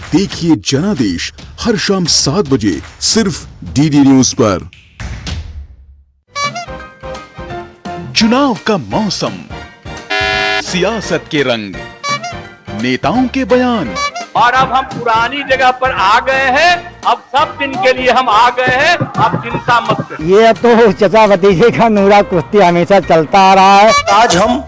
देखिए जनादेश हर शाम 7 बजे सिर्फ डीडी न्यूज पर। चुनाव का मौसम, सियासत के रंग, नेताओं के बयान, और अब हम पुरानी जगह पर आ गए हैं। अब सब दिन के लिए हम आ गए हैं, अब चिंता मत करिए। ये तो चचा भतीजे का नूरा कुश्ती हमेशा चलता आ रहा है। आज हम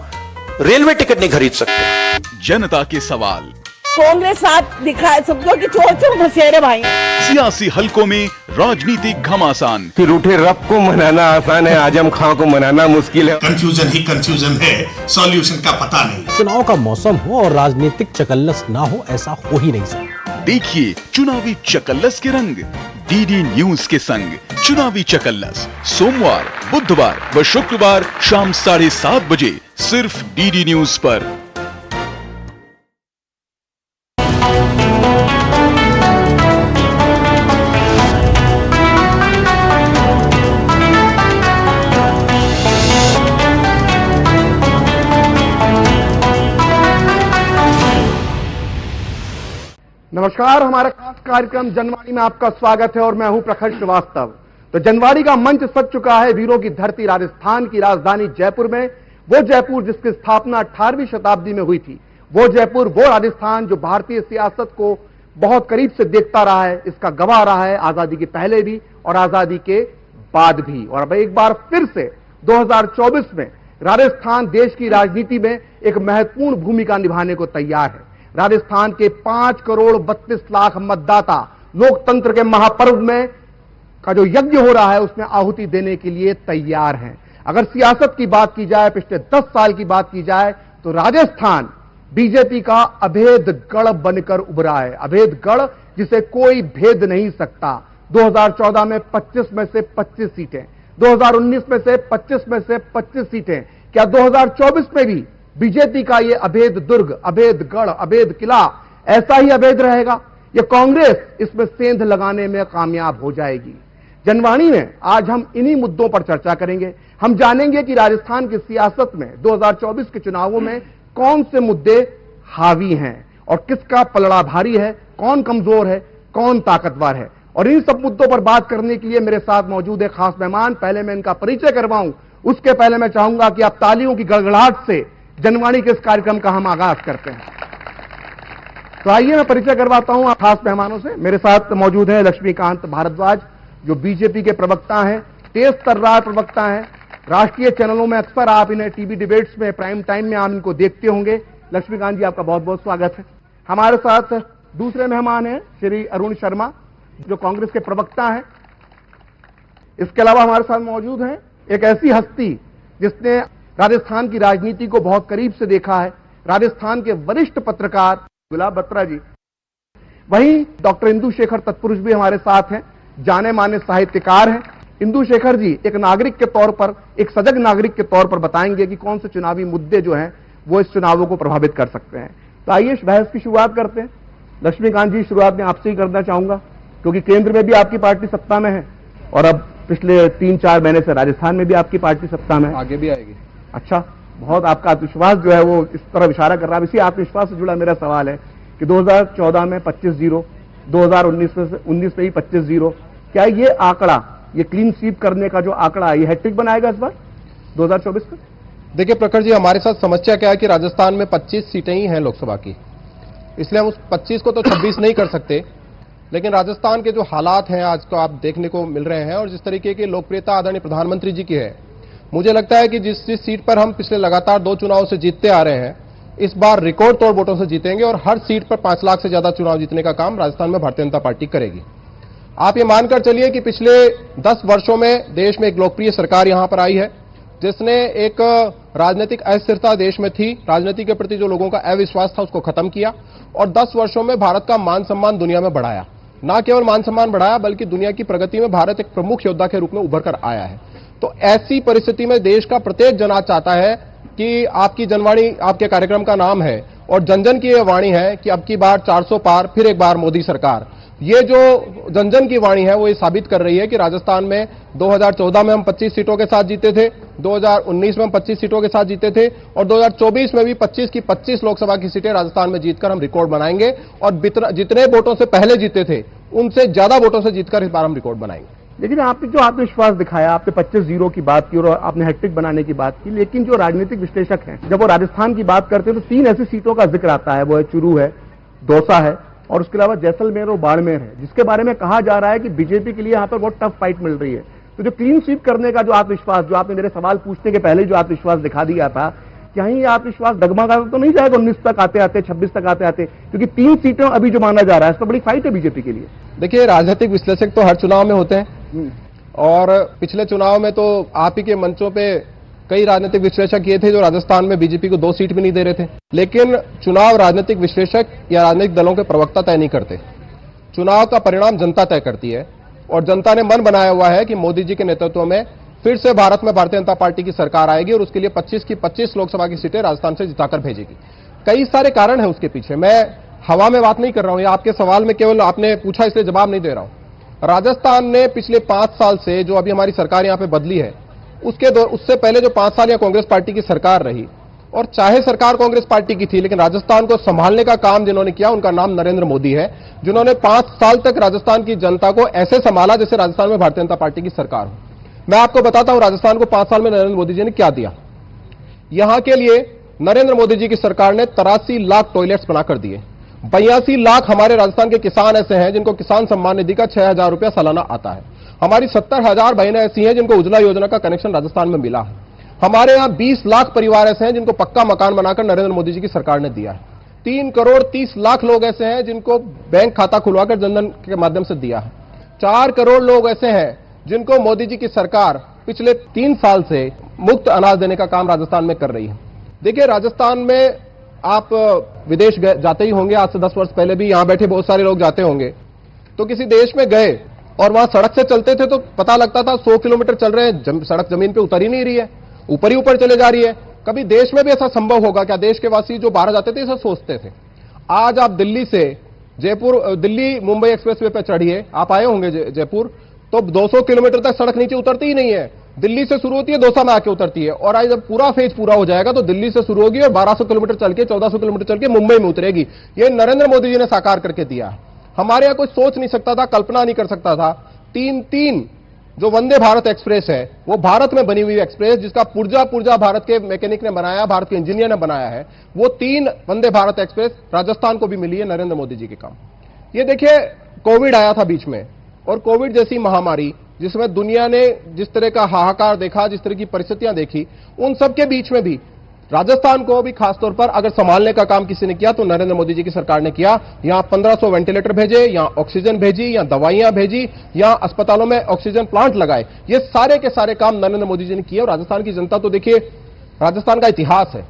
रेलवे टिकट नहीं खरीद सकते। जनता के सवाल, कांग्रेस साथ दिखाए सबको कि चोर चोर धसेरे भाई। सियासी हलकों में राजनीतिक घमासान, फिर उठे रब को मनाना आसान है, आजम खां को मनाना मुश्किल है। कंफ्यूजन ही कंफ्यूजन है, सॉल्यूशन का पता नहीं। चुनाव का मौसम हो और राजनीतिक चकल्लस ना हो, ऐसा हो ही नहीं सकता। देखिए चुनावी चकल्लस के रंग डीडी न्यूज के संग। चुनावी चकल्लस सोमवार, बुधवार व शुक्रवार शाम 7:30 बजे सिर्फ डीडी न्यूज पर। नमस्कार, हमारा खास कार्यक्रम जनवाड़ी में आपका स्वागत है और मैं हूं प्रखर श्रीवास्तव। तो जनवाड़ी का मंच सज चुका है वीरों की धरती राजस्थान की राजधानी जयपुर में। वो जयपुर जिसकी स्थापना 18वीं शताब्दी में हुई थी, वो जयपुर, वो राजस्थान जो भारतीय सियासत को बहुत करीब से देखता रहा है, इसका गवाह रहा है आजादी के पहले भी और आजादी के बाद भी। और अब एक बार फिर से 2024 में राजस्थान देश की राजनीति में एक महत्वपूर्ण भूमिका निभाने को तैयार है। राजस्थान के 5 करोड़ 32 लाख मतदाता लोकतंत्र के महापर्व में का जो यज्ञ हो रहा है उसमें आहुति देने के लिए तैयार हैं। अगर सियासत की बात की जाए, पिछले 10 साल की बात की जाए, तो राजस्थान बीजेपी का अभेद गढ़ बनकर उभरा है। अभेद गढ़ जिसे कोई भेद नहीं सकता। 2014 में 25 में से 25 सीटें, 2019 में से 25 में से 25 सीटें, क्या 2024 में भी बीजेपी का यह अभेद दुर्ग, अभेद गढ़, अभेद किला ऐसा ही अभेद रहेगा? यह कांग्रेस इसमें सेंध लगाने में कामयाब हो जाएगी? जनवाणी में आज हम इन्हीं मुद्दों पर चर्चा करेंगे। हम जानेंगे कि राजस्थान की सियासत में 2024 के चुनावों में कौन से मुद्दे हावी हैं और किसका पलड़ा भारी है, कौन कमजोर है, कौन ताकतवर है। और इन सब मुद्दों पर बात करने के लिए मेरे साथ मौजूद है खास मेहमान। पहले मैं इनका परिचय करवाऊं, उसके पहले मैं चाहूंगा कि आप तालियों की गड़गड़ाहट से जनवाणी के इस कार्यक्रम का हम आगाज करते हैं। तो आइए मैं परिचय करवाता हूं खास मेहमानों से। मेरे साथ मौजूद है लक्ष्मीकांत भारद्वाज, जो बीजेपी के प्रवक्ता हैं, तेज तर्रार प्रवक्ता हैं। राष्ट्रीय चैनलों में अक्सर आप इन्हें टीवी डिबेट्स में, प्राइम टाइम में आप इनको देखते होंगे। लक्ष्मीकांत जी, आपका बहुत बहुत स्वागत है। हमारे साथ दूसरे मेहमान हैं श्री अरुण शर्मा, जो कांग्रेस के प्रवक्ता हैं। इसके अलावा हमारे साथ मौजूद हैं एक ऐसी हस्ती जिसने राजस्थान की राजनीति को बहुत करीब से देखा है, राजस्थान के वरिष्ठ पत्रकार गुलाब बत्रा जी। वहीं डॉक्टर इंदु शेखर तत्पुरुष भी हमारे साथ हैं, जाने माने साहित्यकार हैं। इंदु शेखर जी एक नागरिक के तौर पर, एक सजग नागरिक के तौर पर बताएंगे कि कौन से चुनावी मुद्दे जो हैं वो इस चुनावों को प्रभावित कर सकते हैं। तो आइए बहस की शुरुआत करते हैं। लक्ष्मीकांत जी, शुरुआत में आपसे ही करना चाहूंगा, क्योंकि केंद्र में भी आपकी पार्टी सत्ता में है और अब पिछले 3-4 महीने से राजस्थान में भी आपकी पार्टी सत्ता में है, आगे भी आएगी। अच्छा, बहुत आपका आत्मविश्वास जो है वो इस तरह इशारा कर रहा है। इसी आत्मविश्वास से जुड़ा मेरा सवाल है कि 2014 में 25-0, 2019 में ही 25-0, क्या ये आंकड़ा, ये क्लीन स्वीप करने का जो आंकड़ा है, ये हैट्रिक बनाएगा इस बार 2024 में? देखिए प्रखर जी, हमारे साथ समस्या क्या है कि राजस्थान में 25 सीटें ही हैं लोकसभा की, इसलिए हम उस 25 को तो 26 नहीं कर सकते। लेकिन राजस्थान के जो हालात हैं आज को आप देखने को मिल रहे हैं और जिस तरीके की लोकप्रियता आदरणीय प्रधानमंत्री जी की है, मुझे लगता है कि जिस सीट पर हम पिछले लगातार 2 चुनाव से जीतते आ रहे हैं, इस बार रिकॉर्ड तोड़ वोटों से जीतेंगे और हर सीट पर 5 लाख से ज्यादा चुनाव जीतने का काम राजस्थान में भारतीय जनता पार्टी करेगी। आप ये मानकर चलिए कि पिछले 10 वर्षों में देश में एक लोकप्रिय सरकार यहां पर आई है, जिसने एक राजनीतिक अस्थिरता देश में थी, राजनीति के प्रति जो लोगों का अविश्वास था उसको खत्म किया और 10 वर्षों में भारत का मान सम्मान दुनिया में बढ़ाया। न केवल मान सम्मान बढ़ाया, बल्कि दुनिया की प्रगति में भारत एक प्रमुख योद्धा के रूप में उभर कर आया है। तो ऐसी परिस्थिति में देश का प्रत्येक जन आज चाहता है कि आपकी जनवाणी आपके कार्यक्रम का नाम है और जन जन की ये वाणी है कि अब की बार 400 पार, फिर एक बार मोदी सरकार। ये जो जन जन की वाणी है वो ये साबित कर रही है कि राजस्थान में 2014 में हम 25 सीटों के साथ जीते थे, 2019 में हम 25 सीटों के साथ जीते थे और 2024 में भी 25 की 25 लोकसभा की सीटें राजस्थान में जीतकर हम रिकॉर्ड बनाएंगे और जितने वोटों से पहले जीते थे उनसे ज्यादा वोटों से जीतकर इस बार हम रिकॉर्ड बनाएंगे। लेकिन आपने जो आत्मविश्वास दिखाया, आपने 25-0 की बात की और आपने हैट्रिक बनाने की बात की, लेकिन जो राजनीतिक विश्लेषक हैं जब वो राजस्थान की बात करते हैं तो 3 ऐसी सीटों का जिक्र आता है। वो है चुरू है, दौसा है और उसके अलावा जैसलमेर और बाड़मेर है, जिसके बारे में कहा जा रहा है कि बीजेपी के लिए यहां पर बहुत टफ फाइट मिल रही है। तो जो क्लीन स्वीप करने का जो आत्मविश्वास, जो आपने मेरे सवाल पूछने के पहले जो आत्मविश्वास दिखा दिया था, कहीं ये आत्मविश्वास डगमगा तो नहीं जाएगा 19 तक आते आते, 26 तक आते आते, क्योंकि 3 सीटें अभी जो माना जा रहा है, इस पर बड़ी फाइट है बीजेपी के लिए। देखिए, राजनीतिक विश्लेषक तो हर चुनाव में होते हैं और पिछले चुनाव में तो आप ही के मंचों पे कई राजनीतिक विश्लेषक ये थे जो राजस्थान में बीजेपी को 2 सीट भी नहीं दे रहे थे। लेकिन चुनाव राजनीतिक विश्लेषक या राजनीतिक दलों के प्रवक्ता तय नहीं करते, चुनाव का परिणाम जनता तय करती है और जनता ने मन बनाया हुआ है कि मोदी जी के नेतृत्व में फिर से भारत में भारतीय जनता पार्टी की सरकार आएगी और उसके लिए 25 की 25 लोकसभा की सीटें राजस्थान से जिताकर भेजेगी। कई सारे कारण हैं उसके पीछे, मैं हवा में बात नहीं कर रहा हूं, या आपके सवाल में केवल आपने पूछा इसलिए जवाब नहीं दे रहा हूं। राजस्थान ने पिछले 5 साल से जो अभी हमारी सरकार यहां पे बदली है, उससे पहले जो 5 साल या कांग्रेस पार्टी की सरकार रही, और चाहे सरकार कांग्रेस पार्टी की थी लेकिन राजस्थान को संभालने का काम जिन्होंने किया उनका नाम नरेंद्र मोदी है, जिन्होंने 5 साल तक राजस्थान की जनता को ऐसे संभाला जैसे राजस्थान में भारतीय जनता पार्टी की सरकार हो। मैं आपको बताता हूं राजस्थान को 5 साल में नरेंद्र मोदी जी ने क्या दिया। यहां के लिए नरेंद्र मोदी जी की सरकार ने 83 लाख टॉयलेट्स बनाकर दिए। 82 लाख हमारे राजस्थान के किसान ऐसे हैं जिनको किसान सम्मान निधि का 6,000 रुपया सालाना आता है। हमारी 70,000 बहनें ऐसी हैं जिनको उज्ज्वला योजना का कनेक्शन राजस्थान में मिला है। हमारे यहां 20 लाख परिवार ऐसे हैं जिनको पक्का मकान बनाकर नरेंद्र मोदी जी की सरकार ने दिया है। 3 करोड़ 30 लाख लोग ऐसे हैं जिनको बैंक खाता खुलवाकर जनधन के माध्यम से दिया है। 4 करोड़ लोग ऐसे हैं जिनको मोदी जी की सरकार पिछले 3 साल से मुफ्त अनाज देने का काम राजस्थान में कर रही है। देखिए, राजस्थान में आप विदेश जाते ही होंगे, आज से 10 वर्ष पहले भी यहां बैठे बहुत सारे लोग जाते होंगे, तो किसी देश में गए और वहां सड़क से चलते थे तो पता लगता था 100 किलोमीटर चल रहे हैं, सड़क जमीन पे उतर ही नहीं रही है, ऊपर ही ऊपर चले जा रही है। कभी देश में भी ऐसा संभव होगा क्या? देश के वासी जो बाहर जाते थे ऐसा सोचते थे। आज आप दिल्ली से दिल्ली मुंबई एक्सप्रेसवे पे चढ़िए, आप आए होंगे जयपुर, तो 200 किलोमीटर तक सड़क नीचे उतरती ही नहीं है। दिल्ली से शुरू होती है, दौसा में आके उतरती है, और आज जब पूरा फेज पूरा हो जाएगा तो दिल्ली से शुरू होगी और 1200 किलोमीटर चल के 1400 किलोमीटर चल के मुंबई में उतरेगी। ये नरेंद्र मोदी जी ने साकार करके दिया है। हमारे यहां कोई सोच नहीं सकता था, कल्पना नहीं कर सकता था। 3 जो वंदे भारत एक्सप्रेस है वो भारत में बनी हुई एक्सप्रेस, जिसका पुर्जा भारत के मैकेनिक ने बनाया, भारत के इंजीनियर ने बनाया है, वो 3 वंदे भारत एक्सप्रेस राजस्थान को भी मिली है नरेंद्र मोदी जी के काम। ये देखिए, कोविड आया था बीच में, और कोविड जैसी महामारी जिसमें दुनिया ने जिस तरह का हाहाकार देखा, जिस तरह की परिस्थितियां देखी, उन सब के बीच में भी राजस्थान को भी खासतौर पर अगर संभालने का काम किसी ने किया तो नरेंद्र मोदी जी की सरकार ने किया। यहां 1500 वेंटिलेटर भेजे, यहां ऑक्सीजन भेजी, यहां दवाइयां भेजी, यहां अस्पतालों में ऑक्सीजन प्लांट लगाए। ये सारे के सारे काम नरेंद्र मोदी जी ने किए। और राजस्थान की जनता तो देखिए, राजस्थान का इतिहास है,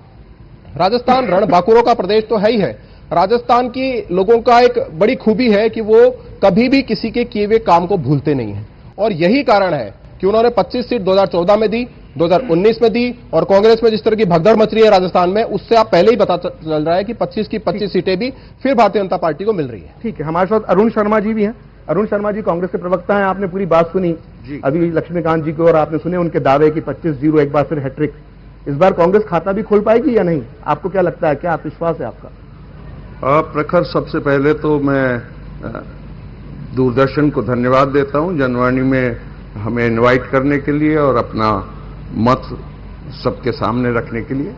राजस्थान रणबांकुरों का प्रदेश तो है ही है। राजस्थान की लोगों का एक बड़ी खूबी है कि वो कभी भी किसी के किए हुए काम को भूलते नहीं है, और यही कारण है कि उन्होंने 25 सीट 2014 में दी, 2019 में दी, और कांग्रेस में जिस तरह की भगदड़ मच रही है राजस्थान में, उससे आप पहले ही पता चल रहा है कि 25 की 25 सीटें भी फिर भारतीय जनता पार्टी को मिल रही है। ठीक है, हमारे साथ अरुण शर्मा जी भी हैं। अरुण शर्मा जी कांग्रेस के प्रवक्ता हैं, आपने पूरी बात सुनी अभी लक्ष्मीकांत जी को, और आपने सुने उनके दावे की 25-0 एक बार फिर हैट्रिक। इस बार कांग्रेस खाता भी खोल पाएगी या नहीं? आपको क्या लगता है, क्या आत्मविश्वास है आपका? प्रखर, सबसे पहले तो मैं दूरदर्शन को धन्यवाद देता हूं जनवाणी में हमें इनवाइट करने के लिए और अपना मत सबके सामने रखने के लिए,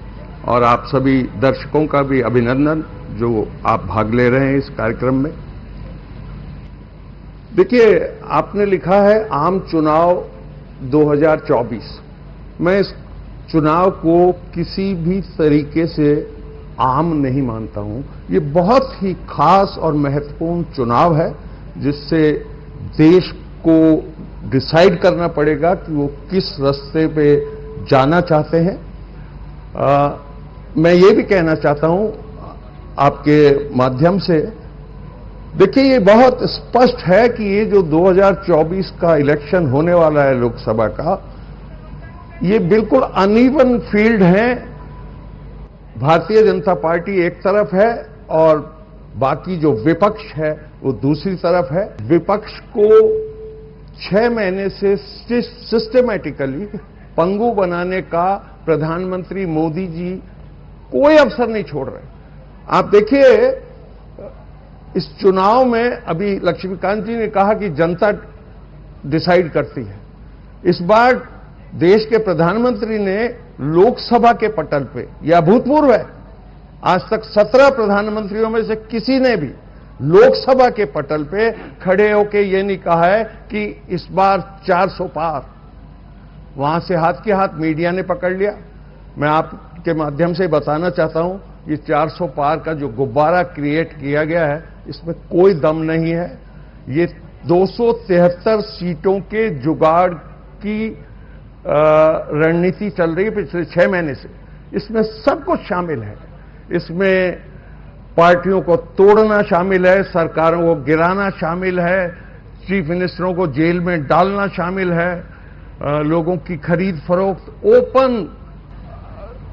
और आप सभी दर्शकों का भी अभिनंदन जो आप भाग ले रहे हैं इस कार्यक्रम में। देखिए, आपने लिखा है आम चुनाव 2024। मैं इस चुनाव को किसी भी तरीके से आम नहीं मानता हूं। ये बहुत ही खास और महत्वपूर्ण चुनाव है जिससे देश को डिसाइड करना पड़ेगा कि वो किस रास्ते पे जाना चाहते हैं। मैं ये भी कहना चाहता हूं आपके माध्यम से, देखिए, ये बहुत स्पष्ट है कि ये जो 2024 का इलेक्शन होने वाला है लोकसभा का, ये बिल्कुल अनइवन फील्ड है भारतीय जनता पार्टी एक तरफ है और बाकी जो विपक्ष है वो दूसरी तरफ है। विपक्ष को 6 महीने से सिस्टमैटिकली पंगु बनाने का प्रधानमंत्री मोदी जी कोई अवसर नहीं छोड़ रहे। आप देखिए, इस चुनाव में अभी लक्ष्मीकांत जी ने कहा कि जनता डिसाइड करती है। इस बार देश के प्रधानमंत्री ने लोकसभा के पटल पे, यह अभूतपूर्व है, आज तक 17 प्रधानमंत्रियों में से किसी ने भी लोकसभा के पटल पे खड़े होकर यह नहीं कहा है कि इस बार 400 पार। वहां से हाथ के हाथ मीडिया ने पकड़ लिया। मैं आपके माध्यम से बताना चाहता हूं, ये 400 पार का जो गुब्बारा क्रिएट किया गया है, इसमें कोई दम नहीं है। ये 273 सीटों के जुगाड़ की रणनीति चल रही है पिछले 6 महीने से। इसमें सब कुछ शामिल है। इसमें पार्टियों को तोड़ना शामिल है, सरकारों को गिराना शामिल है, चीफ मिनिस्टरों को जेल में डालना शामिल है, लोगों की खरीद फरोख्त ओपन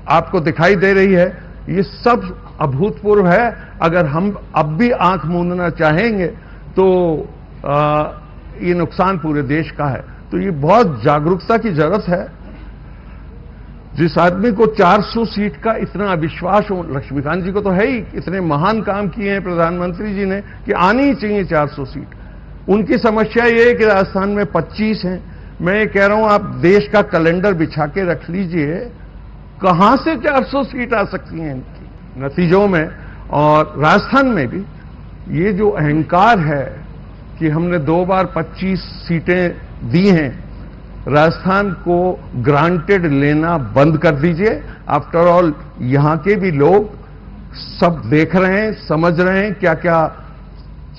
आपको दिखाई दे रही है। ये सब अभूतपूर्व है। अगर हम अब भी आंख मूंदना चाहेंगे तो ये नुकसान पूरे देश का है। तो ये बहुत जागरूकता की जरूरत है। जिस आदमी को 400 सीट का इतना अविश्वास हो, लक्ष्मीकांत जी को तो है ही, इतने महान काम किए हैं प्रधानमंत्री जी ने कि आनी ही चाहिए 400 सीट। उनकी समस्या ये है कि राजस्थान में 25 हैं। मैं ये कह रहा हूं, आप देश का कैलेंडर बिछा के रख लीजिए, कहां से 400 सीट आ सकती हैं इनकी नतीजों में। और राजस्थान में भी ये जो अहंकार है कि हमने 2 बार 25 सीटें दी हैं, राजस्थान को ग्रांटेड लेना बंद कर दीजिए। आफ्टर ऑल यहां के भी लोग सब देख रहे हैं, समझ रहे हैं क्या क्या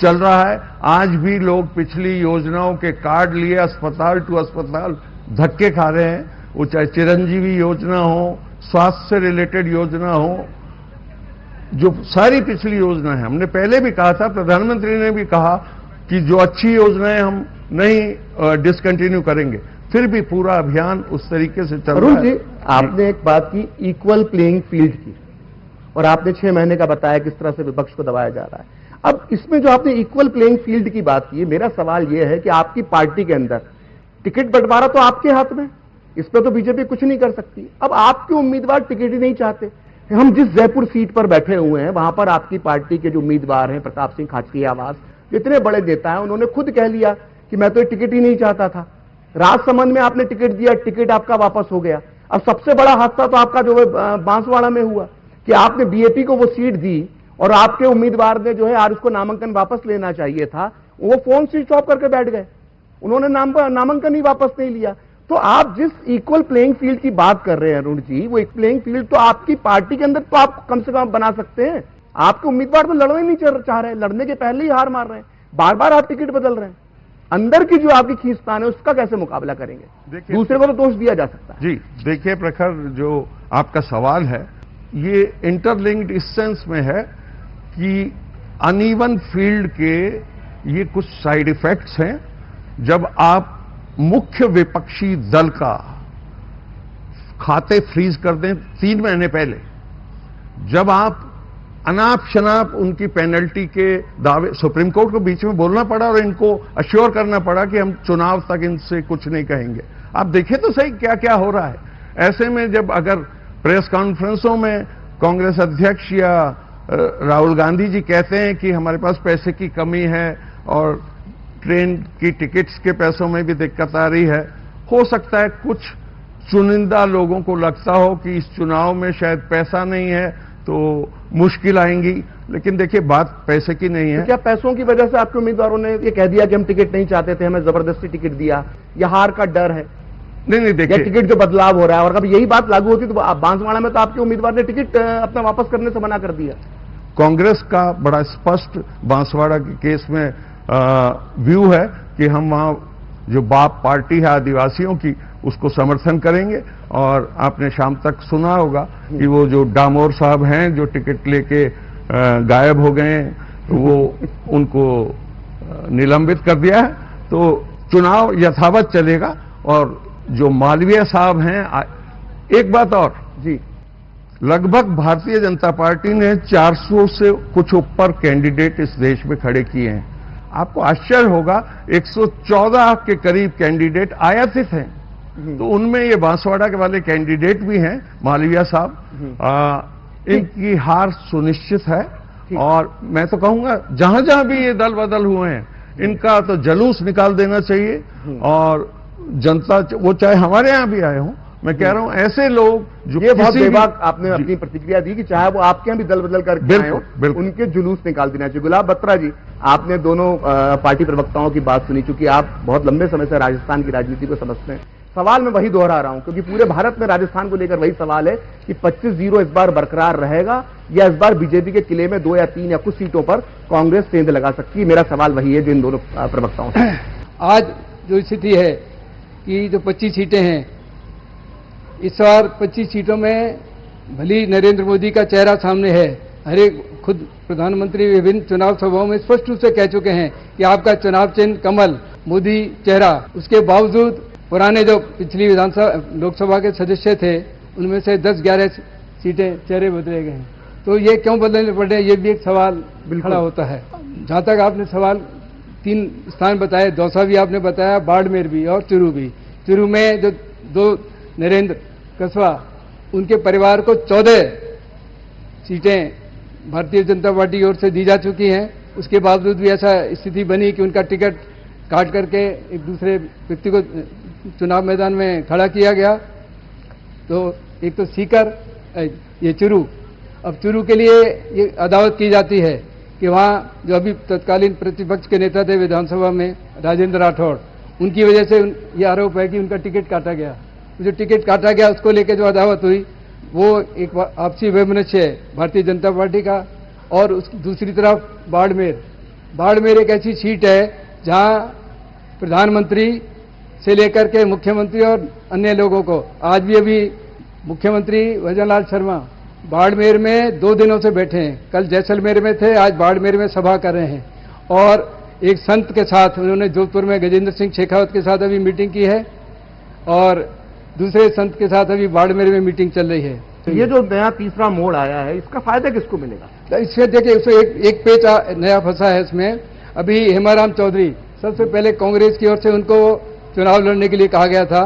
चल रहा है। आज भी लोग पिछली योजनाओं के कार्ड लिए अस्पताल टू अस्पताल धक्के खा रहे हैं। वो चाहे चिरंजीवी योजना हो, स्वास्थ्य से रिलेटेड योजना हो, जो सारी पिछली योजना है। हमने पहले भी कहा था, प्रधानमंत्री ने भी कहा कि जो अच्छी योजनाएं हम नहीं डिसकंटिन्यू करेंगे। फिर भी पूरा अभियान उस तरीके से चल रहा है। जी, आपने एक बात की इक्वल प्लेइंग फील्ड की, और आपने 6 महीने का बताया किस तरह से विपक्ष को दबाया जा रहा है। अब इसमें जो आपने इक्वल प्लेइंग फील्ड की बात की, मेरा सवाल यह है कि आपकी पार्टी के अंदर टिकट बंटवारा तो आपके हाथ में, इस पर तो बीजेपी कुछ नहीं कर सकती। अब आपके उम्मीदवार टिकट ही नहीं चाहते। हम जिस जयपुर सीट पर बैठे हुए हैं, वहां पर आपकी पार्टी के जो उम्मीदवार हैं, प्रताप सिंह खाचरियावास आवास, इतने बड़े नेता हैं, उन्होंने खुद कह लिया कि मैं तो टिकट ही नहीं चाहता था। राजसमंद में आपने टिकट दिया, टिकट आपका वापस हो गया। अब सबसे बड़ा हादसा तो आपका जो है बांसवाड़ा में हुआ कि आपने बीएपी को वो सीट दी और आपके उम्मीदवार ने जो है आज उसको नामांकन वापस लेना चाहिए था, वो फोन स्विच ऑफ करके बैठ गए। उन्होंने नामांकन ही वापस नहीं लिया। तो आप जिस इक्वल प्लेइंग फील्ड की बात कर रहे हैं अरुण जी, वो एक प्लेइंग फील्ड तो आपकी पार्टी के अंदर तो आप कम से कम बना सकते हैं। आपके उम्मीदवार तो लड़ना ही नहीं चाह रहे, लड़ने के पहले ही हार मार रहे हैं, बार बार आप टिकट बदल रहे हैं। अंदर की जो आपकी खींचतान है उसका कैसे मुकाबला करेंगे? दूसरे को तो दोष दिया जा सकता है। जी देखिए प्रखर, जो आपका सवाल है ये इंटरलिंक्ड इस सेंस में है कि अनइवन फील्ड के ये कुछ साइड इफेक्ट्स हैं। जब आप मुख्य विपक्षी दल का खाते फ्रीज कर दें 3 महीने पहले, जब आप अनाप शनाप उनकी पेनल्टी के दावे, सुप्रीम कोर्ट को बीच में बोलना पड़ा और इनको अश्योर करना पड़ा कि हम चुनाव तक इनसे कुछ नहीं कहेंगे। आप देखिए तो सही क्या क्या हो रहा है। ऐसे में जब अगर प्रेस कॉन्फ्रेंसों में कांग्रेस अध्यक्ष या राहुल गांधी जी कहते हैं कि हमारे पास पैसे की कमी है और ट्रेन की टिकट्स के पैसों में भी दिक्कत आ रही है, हो सकता है कुछ चुनिंदा लोगों को लगता हो कि इस चुनाव में शायद पैसा नहीं है तो मुश्किल आएंगी, लेकिन देखिए बात पैसे की नहीं है। तो क्या पैसों की वजह से आपके उम्मीदवारों ने ये कह दिया कि हम टिकट नहीं चाहते थे, हमें जबरदस्ती टिकट दिया, या हार का डर है? नहीं देखिए, टिकट जो बदलाव हो रहा है, और अगर यही बात लागू होती तो बांसवाड़ा में तो आपके उम्मीदवार ने टिकट अपना वापस करने से मना कर दिया। कांग्रेस का बड़ा स्पष्ट बांसवाड़ा के केस में व्यू है कि हम वहां जो बाप पार्टी है आदिवासियों की, उसको समर्थन करेंगे। और आपने शाम तक सुना होगा कि वो जो डामोर साहब हैं जो टिकट लेके गायब हो गए, वो उनको निलंबित कर दिया है। तो चुनाव यथावत चलेगा। और जो मालवीय साहब हैं, एक बात और जी, लगभग भारतीय जनता पार्टी ने 400 से कुछ ऊपर कैंडिडेट इस देश में खड़े किए हैं। आपको आश्चर्य होगा 114 के करीब कैंडिडेट आयातित हैं। तो उनमें ये बांसवाड़ा के वाले कैंडिडेट भी हैं, मालविया साहब। इनकी हार सुनिश्चित है और मैं तो कहूंगा जहां जहां भी ये दल बदल हुए हैं इनका तो जलूस निकाल देना चाहिए। और जनता, वो चाहे हमारे यहां भी आए हों, मैं कह रहा हूं ऐसे लोग जो ये बहुत बेबाक आपने अपनी प्रतिक्रिया दी कि चाहे वो आपके यहां भी दल बदल करके आए हो, उनके जुलूस निकाल देना चाहिए। गुलाब बत्रा जी, आपने दोनों पार्टी प्रवक्ताओं की बात सुनी, चूंकि आप बहुत लंबे समय से राजस्थान की राजनीति को समझते हैं। सवाल मैं वही दोहरा रहा हूं क्योंकि पूरे भारत में राजस्थान को लेकर वही सवाल है कि 25-0 इस बार बरकरार रहेगा या इस बार बीजेपी के किले में 2 या 3 या कुछ सीटों पर कांग्रेस सेंध लगा सकती है। मेरा सवाल वही है जो इन दोनों प्रवक्ताओं से। आज जो स्थिति है कि जो 25 सीटें हैं, इस बार 25 सीटों में भली नरेंद्र मोदी का चेहरा सामने है। हर एक खुद प्रधानमंत्री विभिन्न चुनाव सभाओं में स्पष्ट रूप से कह चुके हैं कि आपका चुनाव चिन्ह कमल, मोदी चेहरा। उसके बावजूद पुराने जो पिछली विधानसभा लोकसभा के सदस्य थे उनमें से 10-11 सीटें चेहरे बदले गए हैं। तो ये क्यों बदलने पड़े, ये भी एक सवाल खड़ा होता है। जहां तक आपने सवाल 3 स्थान बताए, दौसा भी आपने बताया, बाड़मेर भी और चुरू भी। चुरू में जो 2 नरेंद्र कस्बा, उनके परिवार को 14 सीटें भारतीय जनता पार्टी की ओर से दी जा चुकी हैं। उसके बावजूद भी ऐसा स्थिति बनी कि उनका टिकट काट करके एक दूसरे व्यक्ति को चुनाव मैदान में खड़ा किया गया। तो एक तो सीकर, ये चुरू। अब चुरू के लिए ये अदावत की जाती है कि वहाँ जो अभी तत्कालीन प्रतिपक्ष के नेता थे विधानसभा में, राजेंद्र राठौड़, उनकी वजह से ये आरोप है कि उनका टिकट काटा गया। जो टिकट काटा गया उसको लेकर जो अदावत हुई वो एक आपसी वैमनस्य है भारतीय जनता पार्टी का। और उस दूसरी तरफ बाड़मेर एक ऐसी सीट है जहां प्रधानमंत्री से लेकर के मुख्यमंत्री और अन्य लोगों को, आज भी अभी मुख्यमंत्री भजनलाल शर्मा बाड़मेर में 2 दिनों से बैठे हैं। कल जैसलमेर में थे, आज बाड़मेर में सभा कर रहे हैं। और एक संत के साथ उन्होंने जोधपुर में गजेंद्र सिंह शेखावत के साथ अभी मीटिंग की है और दूसरे संत के साथ अभी बाड़मेर में मीटिंग चल रही है। तो ये जो नया तीसरा मोड़ आया है, इसका फायदा किसको मिलेगा? इससे देखिए, एक पेच नया फंसा है इसमें। अभी हेमाराम चौधरी, सबसे पहले कांग्रेस की ओर से उनको चुनाव लड़ने के लिए कहा गया था,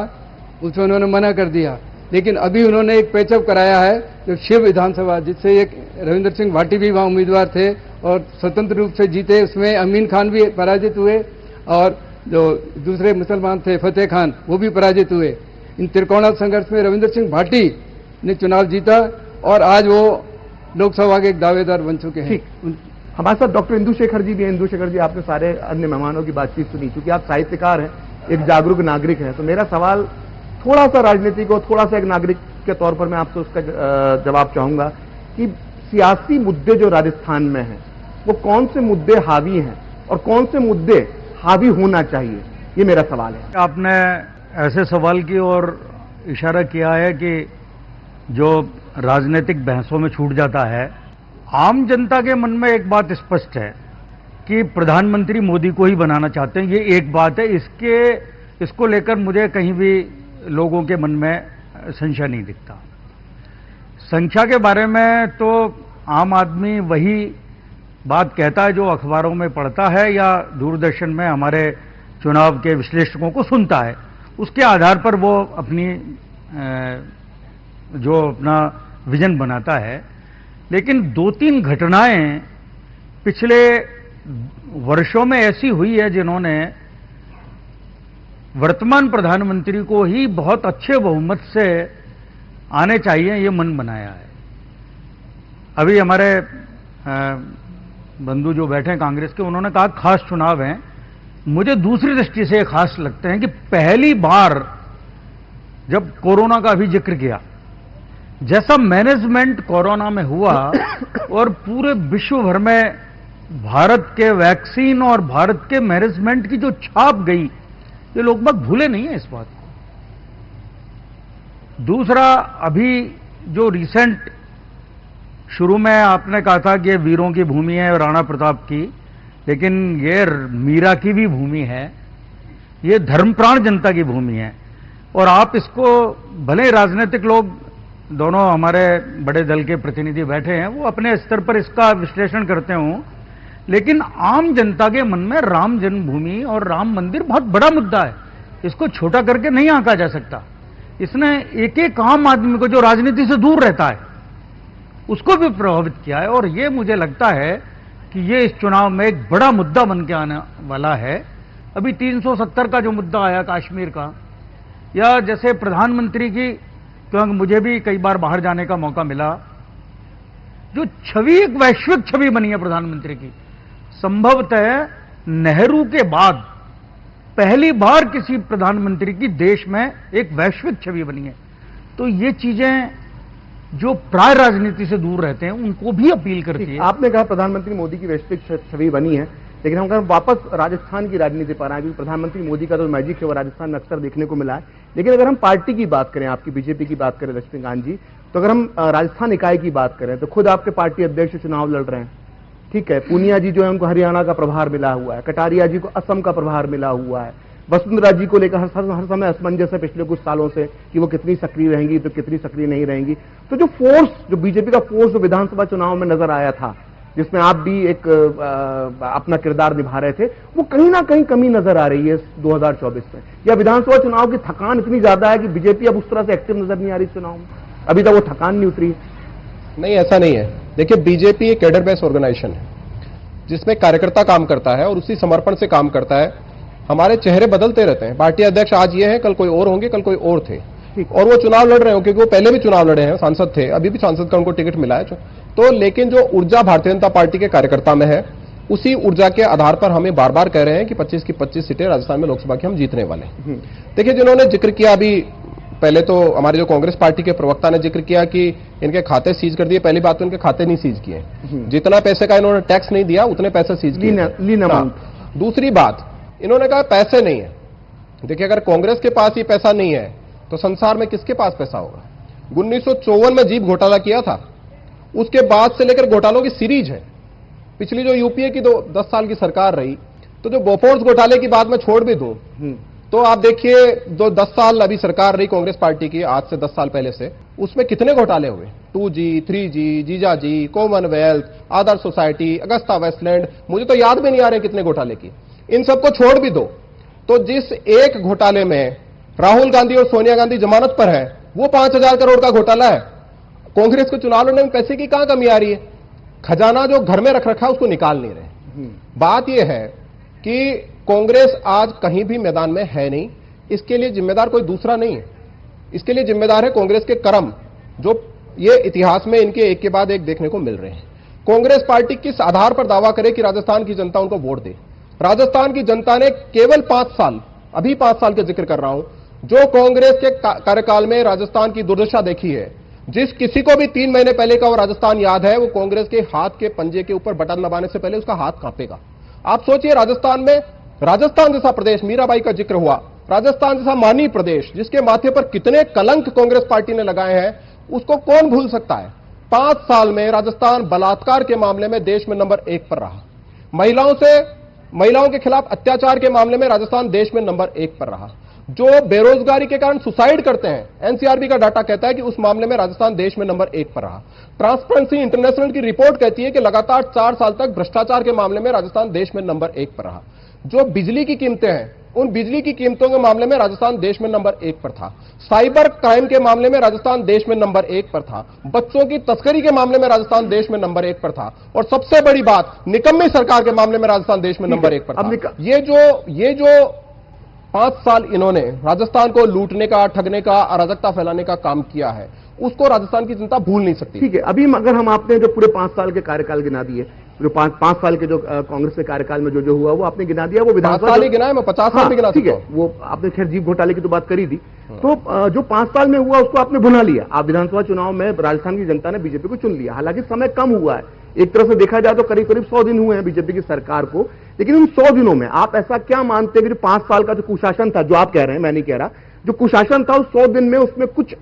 उसमें उन्होंने मना कर दिया। लेकिन अभी उन्होंने एक पेचअप कराया है जो शिव विधानसभा, जिससे एक रविंद्र सिंह भाटी भी वहां उम्मीदवार थे और स्वतंत्र रूप से जीते। उसमें अमीन खान भी पराजित हुए और जो दूसरे मुसलमान थे फतेह खान, वो भी पराजित हुए। इन त्रिकोणा संघर्ष में रविंद्र सिंह भाटी ने चुनाव जीता और आज वो लोकसभा के एक दावेदार बन चुके हैं। हमारे साथ डॉक्टर इंदु शेखर जी भी हैं। इंदु शेखर जी, आपने सारे अन्य मेहमानों की बातचीत सुनी, क्योंकि आप साहित्यकार हैं, एक जागरूक नागरिक हैं। तो मेरा सवाल थोड़ा सा राजनीति को, थोड़ा सा एक नागरिक के तौर पर मैं आपसे उसका जवाब चाहूंगा कि सियासी मुद्दे जो राजस्थान में हैं वो कौन से मुद्दे हावी हैं और कौन से मुद्दे हावी होना चाहिए, ये मेरा सवाल है। आपने ऐसे सवाल की ओर इशारा किया है कि जो राजनीतिक बहसों में छूट जाता है। आम जनता के मन में एक बात स्पष्ट है कि प्रधानमंत्री मोदी को ही बनाना चाहते हैं, ये एक बात है। इसको लेकर मुझे कहीं भी लोगों के मन में संशय नहीं दिखता। संख्या के बारे में तो आम आदमी वही बात कहता है जो अखबारों में पढ़ता है या दूरदर्शन में हमारे चुनाव के विश्लेषकों को सुनता है, उसके आधार पर वो अपनी जो अपना विजन बनाता है। लेकिन 2-3 घटनाएं पिछले वर्षों में ऐसी हुई है जिन्होंने वर्तमान प्रधानमंत्री को ही बहुत अच्छे बहुमत से आने चाहिए ये मन बनाया है। अभी हमारे बंधु जो बैठे हैं कांग्रेस के, उन्होंने कहा खास चुनाव हैं। मुझे दूसरी दृष्टि से खास लगते हैं कि पहली बार जब कोरोना का भी जिक्र किया, जैसा मैनेजमेंट कोरोना में हुआ और पूरे विश्व भर में भारत के वैक्सीन और भारत के मैनेजमेंट की जो छाप गई, ये लोग बाग भूले नहीं है इस बात को। दूसरा, अभी जो रिसेंट शुरू में आपने कहा था कि ये वीरों की भूमि है राणा प्रताप की, लेकिन ये मीरा की भी भूमि है, ये धर्मप्राण जनता की भूमि है। और आप इसको भले राजनीतिक लोग दोनों हमारे बड़े दल के प्रतिनिधि बैठे हैं, वो अपने स्तर पर इसका विश्लेषण करते हों, लेकिन आम जनता के मन में राम जन्मभूमि और राम मंदिर बहुत बड़ा मुद्दा है। इसको छोटा करके नहीं आंका जा सकता। इसने एक एक आम आदमी को जो राजनीति से दूर रहता है उसको भी प्रभावित किया है, और ये मुझे लगता है कि ये इस चुनाव में एक बड़ा मुद्दा बन के आने वाला है। अभी 370 का जो मुद्दा आया कश्मीर का, या जैसे प्रधानमंत्री की, क्योंकि मुझे भी कई बार बाहर जाने का मौका मिला, जो छवि एक वैश्विक छवि बनी है प्रधानमंत्री की, संभवतः नेहरू के बाद पहली बार किसी प्रधानमंत्री की देश में एक वैश्विक छवि बनी है। तो ये चीजें जो प्राय राजनीति से दूर रहते हैं उनको भी अपील करती है। आपने कहा प्रधानमंत्री मोदी की वैश्विक छवि बनी है, लेकिन हम अगर वापस राजस्थान की राजनीति पर आए, क्योंकि प्रधानमंत्री मोदी का जो मैजिक है वो राजस्थान में अक्सर देखने को मिला है। लेकिन अगर हम पार्टी की बात करें, आपकी बीजेपी की बात करें लक्ष्मीकांत जी, तो अगर हम राजस्थान इकाई की बात करें तो खुद आपके पार्टी अध्यक्ष चुनाव लड़ रहे हैं, ठीक है। पूनिया जी जो है उनको हरियाणा का प्रभार मिला हुआ है, कटारिया जी को असम का प्रभार मिला हुआ है, वसुंधरा जी को लेकर हर समय असमंजस है पिछले कुछ सालों से कि वो कितनी सक्रिय रहेंगी तो कितनी सक्रिय नहीं रहेंगी। तो जो फोर्स, जो बीजेपी का फोर्स जो विधानसभा चुनाव में नजर आया था, जिसमें आप भी एक अपना किरदार निभा रहे थे, वो कहीं ना कहीं कमी नजर आ रही है 2024 में। या विधानसभा चुनाव की थकान इतनी ज्यादा है कि बीजेपी अब उस तरह से एक्टिव नजर नहीं आ रही चुनाव में, अभी तक वो थकान नहीं उतरी है? नहीं, ऐसा नहीं है। देखिए, बीजेपी एक कैडर बेस्ड ऑर्गेनाइजेशन है जिसमें कार्यकर्ता काम करता है और उसी समर्पण से काम करता है। हमारे चेहरे बदलते रहते हैं। पार्टी अध्यक्ष आज ये हैं, कल कोई और होंगे, कल कोई और थे, और वो चुनाव लड़ रहे हो क्योंकि वो पहले भी चुनाव लड़े हैं, सांसद थे, अभी भी सांसद का उनको टिकट मिला है। तो लेकिन जो ऊर्जा भारतीय जनता पार्टी के कार्यकर्ता में है, उसी ऊर्जा के आधार पर हमें बार बार कह रहे हैं कि 25 की 25 सीटें राजस्थान में लोकसभा की हम जीतने वाले हैं। देखिए, जिन्होंने जिक्र किया, अभी पहले तो हमारे जो कांग्रेस पार्टी के प्रवक्ता ने जिक्र किया कि इनके खाते सीज कर दिए। पहली बात तो इनके खाते नहीं सीज किए, जितना पैसे का इन्होंने टैक्स नहीं दिया उतने पैसे सीज किए। दूसरी बात, इन्होंने कहा पैसे नहीं है। देखिए, अगर कांग्रेस के पास ही पैसा नहीं है तो संसार में किसके पास पैसा होगा? 1954 में जीप घोटाला किया था, उसके बाद से लेकर घोटालों की सीरीज है। पिछली जो यूपीए की 10 साल की सरकार रही, तो जो बोफोर्स घोटाले की बात मैं छोड़ भी दूं तो आप देखिए, जो 10 साल अभी सरकार रही कांग्रेस पार्टी की, आज से 10 साल पहले से, उसमें कितने घोटाले हुए? 2G, 3G, जीजाजी, कॉमनवेल्थ, आदर्श सोसाइटी, अगस्ता वेस्टलैंड, मुझे तो याद भी नहीं आ रहे कितने घोटाले की। इन सबको छोड़ भी दो तो जिस एक घोटाले में राहुल गांधी और सोनिया गांधी जमानत पर है, वो 5000 करोड़ का घोटाला है। कांग्रेस को चुनाव लड़ने में पैसे की कहां कमी आ रही है? खजाना जो घर में रख रखा है उसको निकाल नहीं रहे। बात यह है कि कांग्रेस आज कहीं भी मैदान में है नहीं। इसके लिए जिम्मेदार कोई दूसरा नहीं है, इसके लिए जिम्मेदार है कांग्रेस के कर्म, जो ये इतिहास में इनके एक के बाद एक देखने को मिल रहे हैं। कांग्रेस पार्टी किस आधार पर दावा करे कि राजस्थान की जनता उनको वोट दे? राजस्थान की जनता ने केवल 5 साल, अभी 5 साल का जिक्र कर रहा हूं, जो कांग्रेस के कार्यकाल में राजस्थान की दुर्दशा देखी है, जिस किसी को भी 3 महीने पहले का वो राजस्थान याद है, वो कांग्रेस के हाथ के पंजे के ऊपर बटन दबाने से पहले उसका हाथ कांपेगा। आप सोचिए, राजस्थान में, राजस्थान जैसा प्रदेश, मीराबाई का जिक्र हुआ, राजस्थान जैसा मानी प्रदेश, जिसके माथे पर कितने कलंक कांग्रेस पार्टी ने लगाए हैं, उसको कौन भूल सकता है? 5 साल में राजस्थान बलात्कार के मामले में देश में नंबर 1 पर रहा। महिलाओं के खिलाफ अत्याचार के मामले में राजस्थान देश में नंबर 1 पर रहा। जो बेरोजगारी के कारण सुसाइड करते हैं, एनसीआरबी का डाटा कहता है कि उस मामले में राजस्थान देश में नंबर 1 पर रहा। ट्रांसपेरेंसी इंटरनेशनल की रिपोर्ट कहती है कि लगातार 4 साल तक भ्रष्टाचार के मामले में राजस्थान देश में नंबर 1 पर रहा। जो बिजली की कीमतें हैं, उन बिजली की कीमतों के मामले में राजस्थान देश में नंबर 1 पर था। साइबर क्राइम के मामले में राजस्थान देश में नंबर 1 पर था। बच्चों की तस्करी के मामले में राजस्थान देश में नंबर 1 पर था। और सबसे बड़ी बात, निकम्मी सरकार के मामले में राजस्थान देश में नंबर 1 पर था। ये जो 5 साल इन्होंने राजस्थान को लूटने का, ठगने का, अराजकता फैलाने का काम किया है, उसको राजस्थान की जनता भूल नहीं सकती। ठीक है, अभी अगर हम आपने जो पूरे 5 साल के कार्यकाल गिना दिए, जो 5 साल के जो कांग्रेस के कार्यकाल में जो हुआ वो आपने गिना दिया, वो विधानसभा 5 साल ही गिना है, मैं 50 साल भी गिना। ठीक है, वो आपने खैर जीप घोटाले की तो बात करी थी, तो जो 5 साल में हुआ उसको आपने भुना लिया। आप विधानसभा चुनाव में राजस्थान की जनता ने बीजेपी को चुन लिया, हालांकि समय कम हुआ है, एक तरह से देखा जाए तो करीब 100 दिन हुए हैं बीजेपी की सरकार को। लेकिन उन 100 दिनों में आप ऐसा क्या मानते हैं कि जो 5 साल का जो कुशासन था, जो आप कह रहे हैं, मैं नहीं कह रहा, जो कुशासन था उस 100 दिन में उसमें कुछ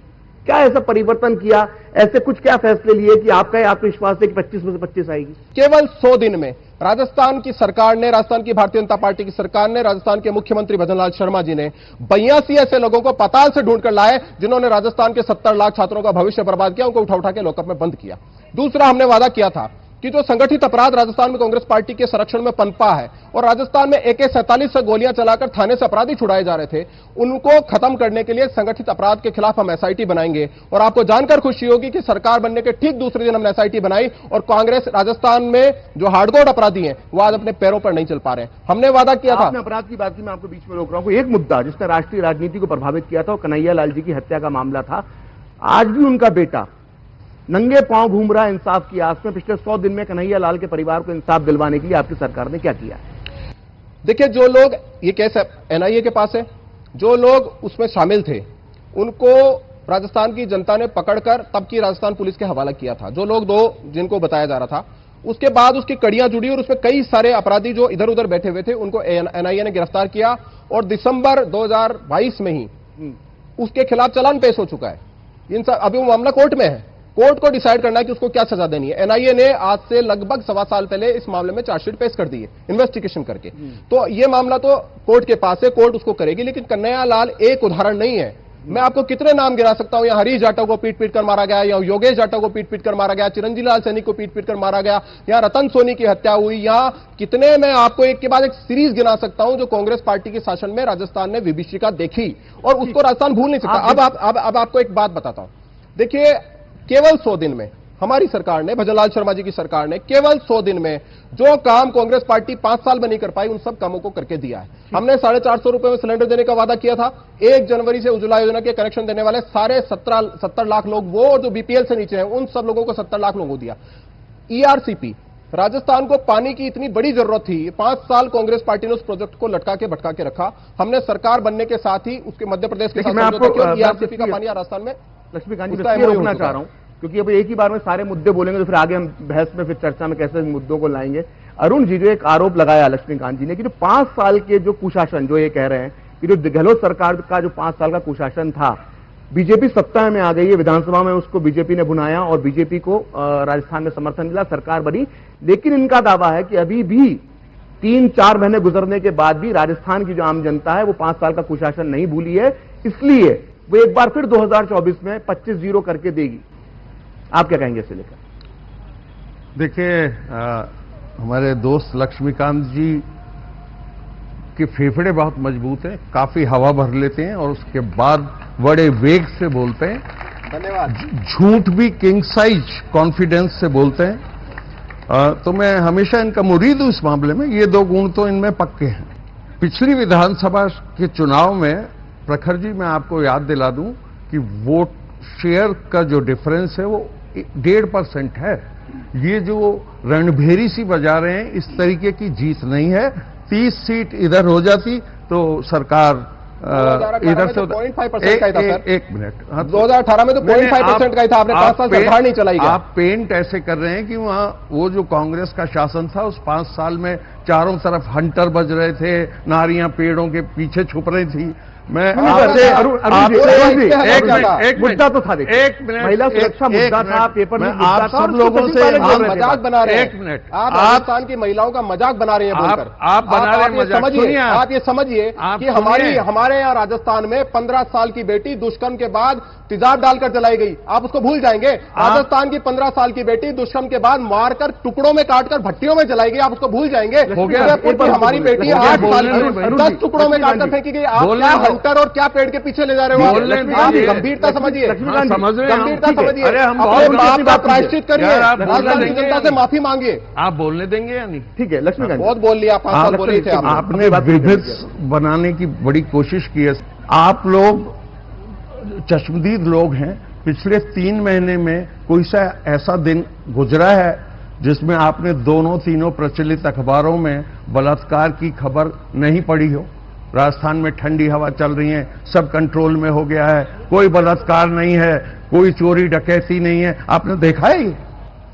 क्या ऐसा परिवर्तन किया, ऐसे कुछ क्या फैसले लिए कि आपका आत्मविश्वास है कि 25 में से 25 आएगी? केवल 100 दिन में राजस्थान की सरकार ने, राजस्थान की भारतीय जनता पार्टी की सरकार ने, राजस्थान के मुख्यमंत्री भजनलाल शर्मा जी ने 82 ऐसे लोगों को पाताल से ढूंढ कर लाए जिन्होंने राजस्थान के 70 लाख छात्रों का भविष्य बर्बाद किया, उनको उठा उठा के लॉकअप में बंद किया। दूसरा, हमने वादा किया था कि जो संगठित अपराध राजस्थान में कांग्रेस पार्टी के संरक्षण में पनपा है और राजस्थान में AK-47 से गोलियां चलाकर थाने से अपराधी छुड़ाए जा रहे थे, उनको खत्म करने के लिए संगठित अपराध के खिलाफ हम SIT बनाएंगे। और आपको जानकर खुशी होगी कि सरकार बनने के ठीक दूसरे दिन हमने SIT बनाई और कांग्रेस राजस्थान में जो हार्डकोर अपराधी हैं वो आज अपने पैरों पर नहीं चल पा रहे हैं। हमने वादा किया था। आपने अपराध की बात की, मैं आपको बीच में रोक रहा हूं। एक मुद्दा जिसने राष्ट्रीय राजनीति को प्रभावित किया था वो कन्हैया लाल जी की हत्या का मामला था। आज भी उनका बेटा नंगे पांव घूम रहा है इंसाफ की आस में। पिछले 100 दिन में कन्हैया लाल के परिवार को इंसाफ दिलवाने के लिए आपकी सरकार ने क्या किया? देखिए, जो लोग, ये केस NIA के पास है, जो लोग उसमें शामिल थे उनको राजस्थान की जनता ने पकड़कर तब की राजस्थान पुलिस के हवाला किया था। जो लोग 2 जिनको बताया जा रहा था, उसके बाद उसकी कड़ियां जुड़ी और उसमें कई सारे अपराधी जो इधर उधर बैठे हुए थे उनको NIA ने गिरफ्तार किया और दिसंबर 2022 में ही उसके खिलाफ चालान पेश हो चुका है। अभी वो मामला कोर्ट में है। कोर्ट को डिसाइड करना है कि उसको क्या सजा देनी है। NIA ने आज से लगभग 1.25 साल पहले इस मामले में चार्जशीट पेश कर दी है इन्वेस्टिगेशन करके। तो ये मामला तो कोर्ट के पास है, कोर्ट उसको करेगी। लेकिन कन्हैया लाल एक उदाहरण नहीं है। मैं आपको कितने नाम गिरा सकता हूं। यहां हरीश जाटव को पीट पीट कर मारा गया, यहां योगेश जाटव को पीट पीट कर मारा गया, चिरंजीव लाल सैनी को पीट पीट कर मारा गया, यहां रतन सोनी की हत्या हुई। यहां कितने, मैं आपको एक के बाद एक सीरीज गिना सकता हूं जो कांग्रेस पार्टी के शासन में राजस्थान ने विभीषिका देखी और उसको राजस्थान भूल नहीं सकता। अब आपको एक बात बताता हूं। देखिए, केवल 100 दिन में हमारी सरकार ने, भजनलाल शर्मा जी की सरकार ने केवल 100 दिन में जो काम कांग्रेस पार्टी 5 साल में नहीं कर पाई उन सब कामों को करके दिया है। हमने 450 रुपए में सिलेंडर देने का वादा किया था। 1 जनवरी से उज्ज्वला योजना के कनेक्शन देने वाले सारे 70 लाख लोग, वो और जो BPL से नीचे हैं, उन सब लोगों को 70 लाख लोगों को दिया। ERCP, राजस्थान को पानी की इतनी बड़ी जरूरत थी, 5 साल कांग्रेस पार्टी ने उस प्रोजेक्ट को लटका के भटका के रखा। हमने सरकार बनने के साथ ही उसके मध्य प्रदेश के साथ ERCP का पानी राजस्थान में, लक्ष्मीकांत जी, मैं रोकना चाह रहा हूं क्योंकि अब एक ही बार में सारे मुद्दे बोलेंगे तो फिर आगे हम बहस में, फिर चर्चा में कैसे मुद्दों को लाएंगे। अरुण जी, जो एक आरोप लगाया लक्ष्मीकांत जी ने कि जो 5 साल के जो कुशासन, जो ये कह रहे हैं कि जो गहलोत सरकार का जो 5 साल का कुशासन था, बीजेपी सत्ता में आ गई है, विधानसभा में उसको बीजेपी ने भुनाया और बीजेपी को राजस्थान में समर्थन मिला, सरकार बनी। लेकिन इनका दावा है कि अभी भी 3-4 महीने गुजरने के बाद भी राजस्थान की जो आम जनता है वो 5 साल का कुशासन नहीं भूली है, इसलिए वो एक बार फिर 2024 में 25-0 करके देगी। आप क्या कहेंगे इससे लेकर? देखिए, हमारे दोस्त लक्ष्मीकांत जी के फेफड़े बहुत मजबूत हैं, काफी हवा भर लेते हैं और उसके बाद बड़े वेग से बोलते हैं। धन्यवाद। झूठ भी किंग साइज कॉन्फिडेंस से बोलते हैं। तो मैं हमेशा इनका मुरीद हूं इस मामले में। ये 2 गुण तो इनमें पक्के हैं। पिछली विधानसभा के चुनाव में, प्रखर जी, मैं आपको याद दिला दूं कि वोट शेयर का जो डिफरेंस है वो 1.5% है। ये जो रणभेरी सी बजा रहे हैं, इस तरीके की जीत नहीं है। 30 सीट इधर हो जाती तो सरकार इधर से 0.5% का ही था सर। 1 मिनट, 2018 में तो 0.5% का ही था। आपने 5 साल सरकार नहीं चलाई। आप पेंट ऐसे कर रहे हैं कि वहां वो जो कांग्रेस का शासन था उस 5 साल में चारों तरफ हंटर बज रहे थे, नारियां पेड़ों के पीछे छुप रही थी। मैं आपसे एक मुद्दा तो था, एक मिनट, महिला सुरक्षा मुद्दा था, पेपर में आप सब लोगों से मजाक बना रहे हैं। 1 मिनट, आप राजस्थान की महिलाओं का मजाक बना रहे हैं बोलकर। आप बना रहे हैं मजाक। सुनिए, आप ये समझिए कि हमारे यहाँ राजस्थान में 15 साल की बेटी दुष्कर्म के बाद तेजाब डालकर जलाई गई। आप उसको भूल जाएंगे? राजस्थान की 15 साल की बेटी दुष्कर्म के बाद मारकर टुकड़ों में काटकर भट्टियों में जलाई गई। आप उसको भूल जाएंगे? हमारी बेटी 8 साल की 10 टुकड़ों में काटकर फेंकी गई। आप क्या हंटर और क्या पेड़ के पीछे ले जा रहे हो? आप गंभीरता समझिए, गंभीरता समझिए। अपने बाप का प्रायश्चित करिए, राजस्थान की जनता से माफी मांगिए। आप बोलने देंगे या नहीं? ठीक है लक्ष्मीकांत, बहुत बोल लिया। 5 साल बोले थे आपने विभिन्न बनाने की बड़ी कोशिश की है। आप लोग चश्मदीद लोग हैं। पिछले 3 महीने में कोई सा ऐसा दिन गुजरा है जिसमें आपने तीनों प्रचलित अखबारों में बलात्कार की खबर नहीं पढ़ी हो? राजस्थान में ठंडी हवा चल रही है, सब कंट्रोल में हो गया है, कोई बलात्कार नहीं है, कोई चोरी डकैती नहीं है। आपने देखा है?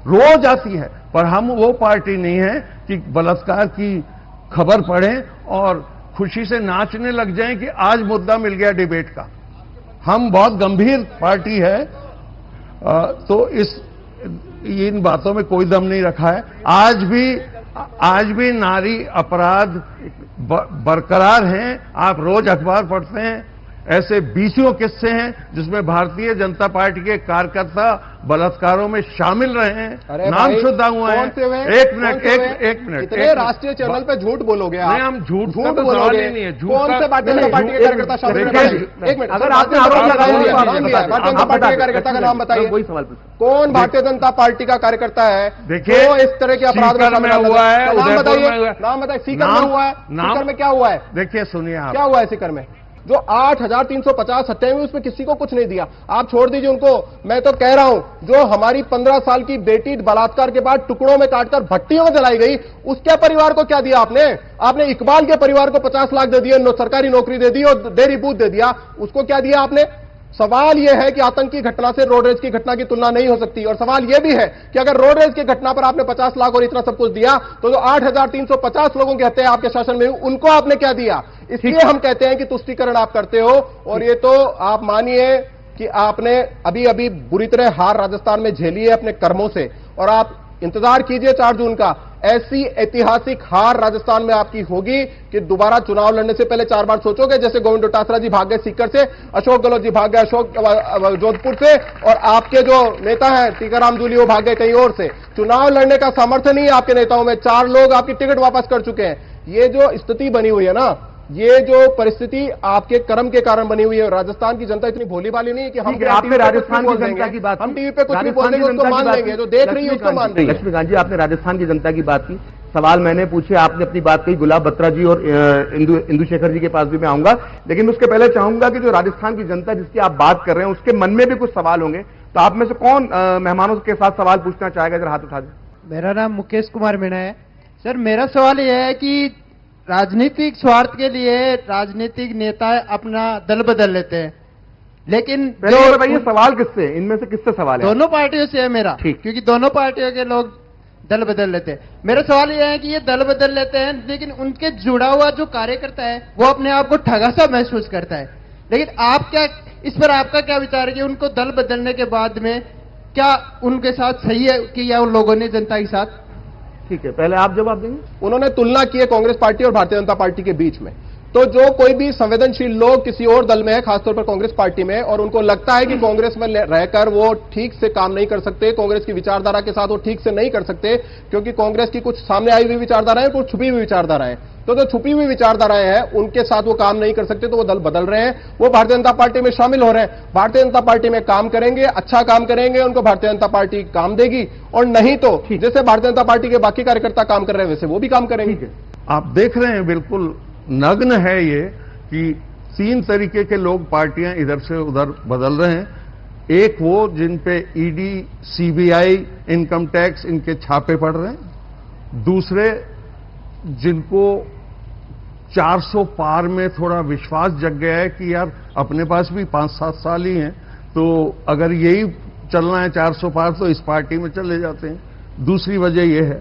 रोज आती है। पर हम वो पार्टी नहीं है कि बलात्कार की खबर पढ़ें और खुशी से नाचने लग जाएं कि आज मुद्दा मिल गया डिबेट का। हम बहुत गंभीर पार्टी है, तो इन बातों में कोई दम नहीं रखा है। आज भी नारी अपराध बरकरार हैं। आप रोज अखबार पढ़ते हैं, ऐसे बीसियों किस्से हैं जिसमें भारतीय जनता पार्टी के कार्यकर्ता बलात्कारों में शामिल रहे हैं, नाम शुद्धा हुआ है। एक मिनट इतने राष्ट्रीय चैनल पे झूठ बोलोगे आप? नहीं, हम झूठ बोलोगे नहीं है। कौन से भारतीय जनता पार्टी के कार्यकर्ता शामिल रहे? एक मिनट, अगर आपने आरोप लगाया भारतीय जनता पार्टी के कार्यकर्ता का नाम बताइए। वही सवाल कौन भारतीय जनता पार्टी का कार्यकर्ता है जो इस तरह के अपराध में हुआ है? नाम बताइए। सीकर में हुआ है? सीकर में क्या हुआ है? देखिए, सुनिए, क्या हुआ है सीकर में? जो 8,350 हत्याएं हुई उसमें किसी को कुछ नहीं दिया। आप छोड़ दीजिए उनको, मैं तो कह रहा हूं जो हमारी 15 साल की बेटी बलात्कार के बाद टुकड़ों में काटकर भट्टियों में जलाई गई, उसके परिवार को क्या दिया आपने? आपने इकबाल के परिवार को 50 लाख दे दिए, सरकारी नौकरी दे दी और डेयरी बूथ दे दिया, उसको क्या दिया आपने? सवाल यह है कि आतंक की घटना से रोड रेज की घटना की तुलना नहीं हो सकती। और सवाल यह भी है कि अगर रोड रेज की घटना पर आपने 50 लाख और इतना सब कुछ दिया, तो जो 8,350 लोगों की हत्या आपके शासन में हुई, उनको आपने क्या दिया? इसलिए हम कहते हैं कि तुष्टीकरण आप करते हो। और ये तो आप मानिए कि आपने अभी अभी बुरी तरह हार राजस्थान में झेली है अपने कर्मों से, और आप इंतजार कीजिए 4 जून का। ऐसी ऐतिहासिक हार राजस्थान में आपकी होगी कि दोबारा चुनाव लड़ने से पहले 4 बार सोचोगे। जैसे गोविंद डोटासरा जी भाग गए सीकर से, अशोक गहलोत जी भाग गए जोधपुर से, और आपके जो नेता हैं टीकाराम जूली वो भाग गए कहीं और से। चुनाव लड़ने का सामर्थ्य नहीं है आपके नेताओं में। 4 लोग आपकी टिकट वापस कर चुके हैं। ये जो स्थिति बनी हुई है ना, ये जो परिस्थिति आपके कर्म के कारण बनी हुई है। राजस्थान की जनता इतनी भोली भाली नहीं है कि हम आपने राजस्थान की जनता की बात, हम टीवी पे कुछ भी बोल देंगे उसको मान लेंगे, जो देख रही है उसको मान रही है। लक्ष्मीकांत जी, आपने राजस्थान की जनता की बात की, सवाल मैंने पूछे, आपने अपनी बात कही। गुलाब बत्रा जी और इंदु शेखर जी के पास भी मैं आऊंगा, लेकिन उसके पहले चाहूंगा कि जो राजस्थान की जनता जिसकी आप बात कर रहे हैं उसके मन में भी कुछ सवाल होंगे, तो आप में से कौन मेहमानों के साथ सवाल पूछना चाहेगा? जरा हाथ उठा दें। मेरा नाम मुकेश कुमार मीणा है। सर, मेरा सवाल यह है कि राजनीतिक स्वार्थ के लिए राजनीतिक नेता अपना दल बदल लेते हैं, लेकिन पहले बताइए सवाल किससे, इनमें से किससे सवाल है? दोनों पार्टियों से है मेरा, क्योंकि दोनों पार्टियों के लोग दल बदल लेते हैं। मेरा सवाल यह है कि ये दल बदल लेते हैं, लेकिन उनके जुड़ा हुआ जो कार्यकर्ता है वो अपने आप को ठगा सा महसूस करता है। लेकिन आप क्या, इस पर आपका क्या विचार है कि उनको दल बदलने के बाद में क्या उनके साथ सही है कि या उन लोगों ने जनता के साथ? ठीक है, पहले आप जवाब देंगे। उन्होंने तुलना की है कांग्रेस पार्टी और भारतीय जनता पार्टी के बीच में। तो जो कोई भी संवेदनशील लोग किसी और दल में है, खासतौर पर कांग्रेस पार्टी में, और उनको लगता है कि कांग्रेस में रहकर वो ठीक से काम नहीं कर सकते, कांग्रेस की विचारधारा के साथ वो ठीक से नहीं कर सकते, क्योंकि कांग्रेस की कुछ सामने आई हुई विचारधाराएं, कुछ छुपी हुई विचारधाराएं। तो जो छुपी हुई विचारधाराएं हैं उनके साथ वो काम नहीं कर सकते, तो वो दल बदल रहे हैं, वो भारतीय जनता पार्टी में शामिल हो रहे हैं। भारतीय जनता पार्टी में काम करेंगे, अच्छा काम करेंगे, उनको भारतीय जनता पार्टी काम देगी, और नहीं तो जैसे भारतीय जनता पार्टी के बाकी कार्यकर्ता काम कर रहे हैं वैसे वो भी काम करेंगे। आप देख रहे हैं, बिल्कुल नग्न है ये कि 3 तरीके के लोग पार्टियां इधर से उधर बदल रहे हैं। एक वो जिन पे ईडी, सीबीआई, इनकम टैक्स इनके छापे पड़ रहे हैं। दूसरे जिनको 400 पार में थोड़ा विश्वास जग गया है कि यार अपने पास भी 5-7 साल ही हैं, तो अगर यही चलना है 400 पार तो इस पार्टी में चले जाते हैं। दूसरी वजह यह है,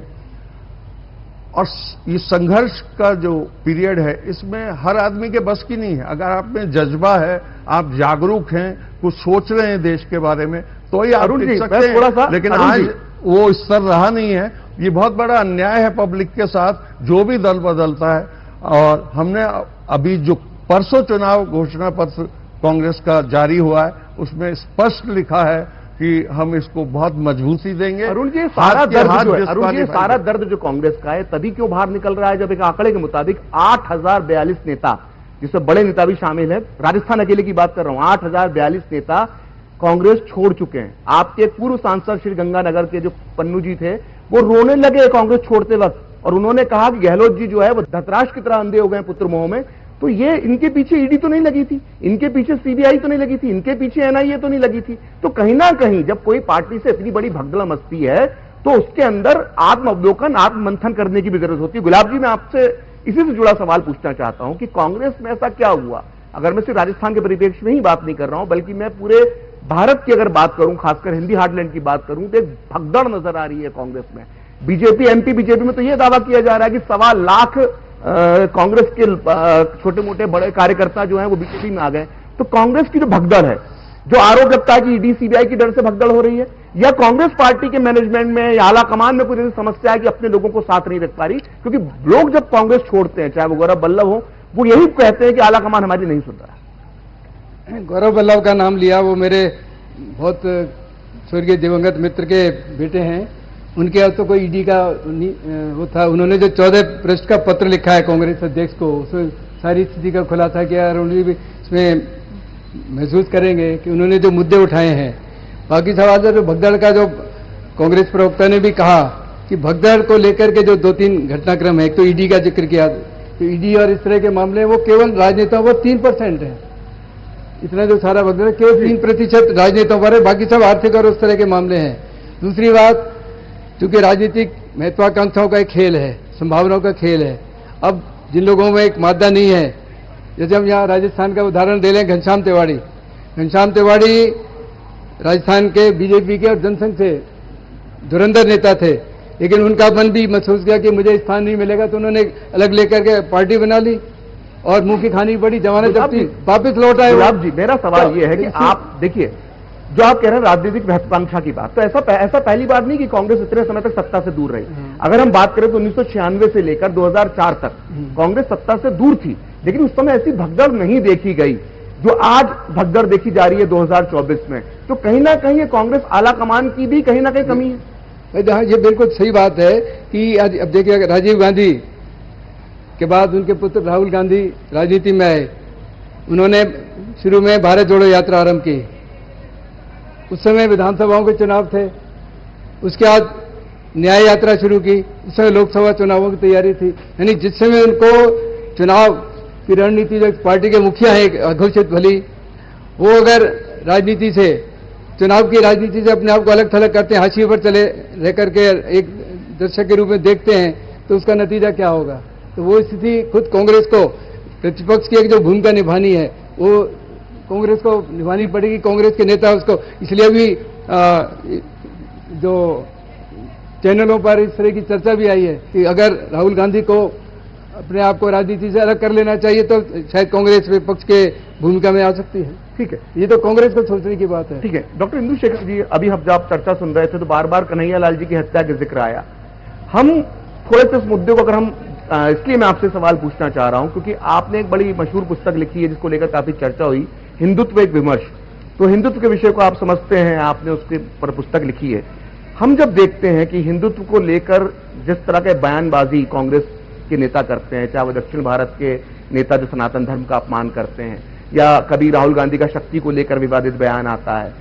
और ये संघर्ष का जो पीरियड है इसमें हर आदमी के बस की नहीं है। अगर आप में जज्बा है, आप जागरूक हैं, कुछ सोच रहे हैं देश के बारे में, तो ही आप टिक सकते हैं। लेकिन आज वो स्तर रहा नहीं है। ये बहुत बड़ा अन्याय है पब्लिक के साथ, जो भी दल बदलता है। और हमने अभी जो परसों चुनाव घोषणा पत्र कांग्रेस का जारी हुआ है उसमें स्पष्ट लिखा है कि हम इसको बहुत मजबूती देंगे। अरुण जी, सारा दर्द जो कांग्रेस का है तभी क्यों बाहर निकल रहा है, जब एक आंकड़े के मुताबिक 8,042 नेता, जिसमें बड़े नेता भी शामिल है, राजस्थान अकेले की बात कर रहा हूं, 8,042 नेता कांग्रेस छोड़ चुके हैं। आपके पूर्व सांसद श्री गंगानगर के जो पन्नू जी थे वो रोने लगे कांग्रेस छोड़ते वक्त, और उन्होंने कहा कि गहलोत जी जो है वो धतराष्ट्र की तरह अंधे हो गए पुत्र मोह में। तो ये इनके पीछे ईडी तो नहीं लगी थी, इनके पीछे सीबीआई तो नहीं लगी थी, इनके पीछे एनआईए तो नहीं लगी थी। तो कहीं ना कहीं जब कोई पार्टी से इतनी बड़ी भगदड़ मस्ती है तो उसके अंदर आत्म अवलोकन, आत्म मंथन करने की भी जरूरत होती है। गुलाब जी, मैं आपसे इसी से जुड़ा सवाल पूछना चाहता हूं कि कांग्रेस में ऐसा क्या हुआ? अगर मैं सिर्फ राजस्थान के परिप्रेक्ष्य में ही बात नहीं कर रहा हूं, बल्कि मैं पूरे भारत की अगर बात करूं, खासकर हिंदी हार्टलैंड की बात करूं, तो एक भगदड़ नजर आ रही है कांग्रेस में। बीजेपी, एमपी बीजेपी में तो यह दावा किया जा रहा है कि 1.25 लाख कांग्रेस के छोटे मोटे बड़े कार्यकर्ता जो हैं वो बीजेपी में आ गए। तो कांग्रेस की जो भगदड़ है, जो आरोप लगता है कि ईडी सीबीआई की डर से भगदड़ हो रही है, या कांग्रेस पार्टी के मैनेजमेंट में या आला कमान में कुछ ऐसी समस्या है कि अपने लोगों को साथ नहीं रख पा रही? क्योंकि लोग जब कांग्रेस छोड़ते हैं, चाहे वो गौरव वल्लभ हो, वो यही कहते हैं कि आला कमान हमारी नहीं सुन रहा है। गौरव वल्लभ का नाम लिया, वो मेरे बहुत स्वर्गीय दिवंगत मित्र के बेटे हैं। उनके यहाँ तो कोई ईडी का वो था, उन्होंने जो 14 पृष्ठ का पत्र लिखा है कांग्रेस अध्यक्ष को, उसमें सारी स्थिति का खुलासा किया और उन्हें भी इसमें महसूस करेंगे कि उन्होंने जो मुद्दे उठाए हैं। बाकी सवाल जो भगदड़ का, जो कांग्रेस प्रवक्ता ने भी कहा कि भगदड़ को लेकर के जो 2-3 घटनाक्रम है, एक तो ईडी का जिक्र किया, तो ईडी और इस तरह के मामले वो केवल राजनेताओं पर 3% है। इतना जो सारा भगदड़ केवल 3% राजनेताओं पर है, बाकी सब आर्थिक और उस तरह के मामले हैं। दूसरी बात, चूंकि राजनीतिक महत्वाकांक्षाओं का एक खेल है, संभावनाओं का खेल है, अब जिन लोगों में एक मादा नहीं है, जैसे हम यहाँ राजस्थान का उदाहरण दे लें, घनश्याम तिवाड़ी राजस्थान के बीजेपी के और जनसंघ से धुरंधर नेता थे, लेकिन उनका मन भी महसूस किया कि मुझे स्थान नहीं मिलेगा, तो उन्होंने अलग लेकर के पार्टी बना ली और मुंह की खानी पड़ी, जमानत जब थी वापिस लौट आए। गुलाब जी, मेरा सवाल यह है कि आप देखिए, जो आप कह रहे हैं राजनीतिक महत्वाकांक्षा की बात, तो ऐसा पहली बार नहीं कि कांग्रेस इतने समय तक सत्ता से दूर रही। अगर हम बात करें तो 1996 से लेकर 2004 तक कांग्रेस सत्ता से दूर थी, लेकिन उस समय ऐसी भगदड़ नहीं देखी गई जो आज भगदड़ देखी जा रही है 2024 में। तो कहीं ना कहीं ये कांग्रेस आला कमान की भी कहीं ना कहीं कमी है। ये बिल्कुल सही बात है कि आज अब देखिए, राजीव गांधी के बाद उनके पुत्र राहुल गांधी राजनीति में आए। उन्होंने शुरू में भारत जोड़ो यात्रा आरंभ की, उस समय विधानसभाओं के चुनाव थे। उसके बाद न्याय यात्रा शुरू की, उस समय लोकसभा चुनावों की तैयारी थी। यानी जिस समय उनको चुनाव की रणनीति, जो पार्टी के मुखिया है अघोषित भली, वो अगर राजनीति से, चुनाव की राजनीति से अपने आप को अलग थलग करते हैं, हाशिए पर चले रह करके एक दर्शक के रूप में देखते हैं, तो उसका नतीजा क्या होगा? तो वो स्थिति खुद कांग्रेस को, प्रतिपक्ष की एक जो भूमिका निभानी है, वो कांग्रेस को निभानी पड़ेगी। कांग्रेस के नेता उसको, इसलिए भी जो चैनलों पर इस तरह की चर्चा भी आई है कि अगर राहुल गांधी को अपने आप को राजनीति से अलग कर लेना चाहिए तो शायद कांग्रेस विपक्ष के भूमिका में आ सकती है। ठीक है, ये तो कांग्रेस को सोचने की बात है। ठीक है डॉक्टर इंदु शेखर जी, अभी हम जब चर्चा सुन रहे थे तो बार बार कन्हैया लाल जी की हत्या का जिक्र आया। हम थोड़े से इस मुद्दे को, अगर हम इसलिए मैं आपसे सवाल पूछना चाह रहा हूं क्योंकि आपने एक बड़ी मशहूर पुस्तक लिखी है जिसको लेकर काफी चर्चा हुई, हिंदुत्व एक विमर्श। तो हिंदुत्व के विषय को आप समझते हैं, आपने उसके पर पुस्तक लिखी है। हम जब देखते हैं कि हिंदुत्व को लेकर जिस तरह के बयानबाजी कांग्रेस के नेता करते हैं, चाहे वो दक्षिण भारत के नेता जो सनातन धर्म का अपमान करते हैं, या कभी राहुल गांधी का शक्ति को लेकर विवादित बयान आता है,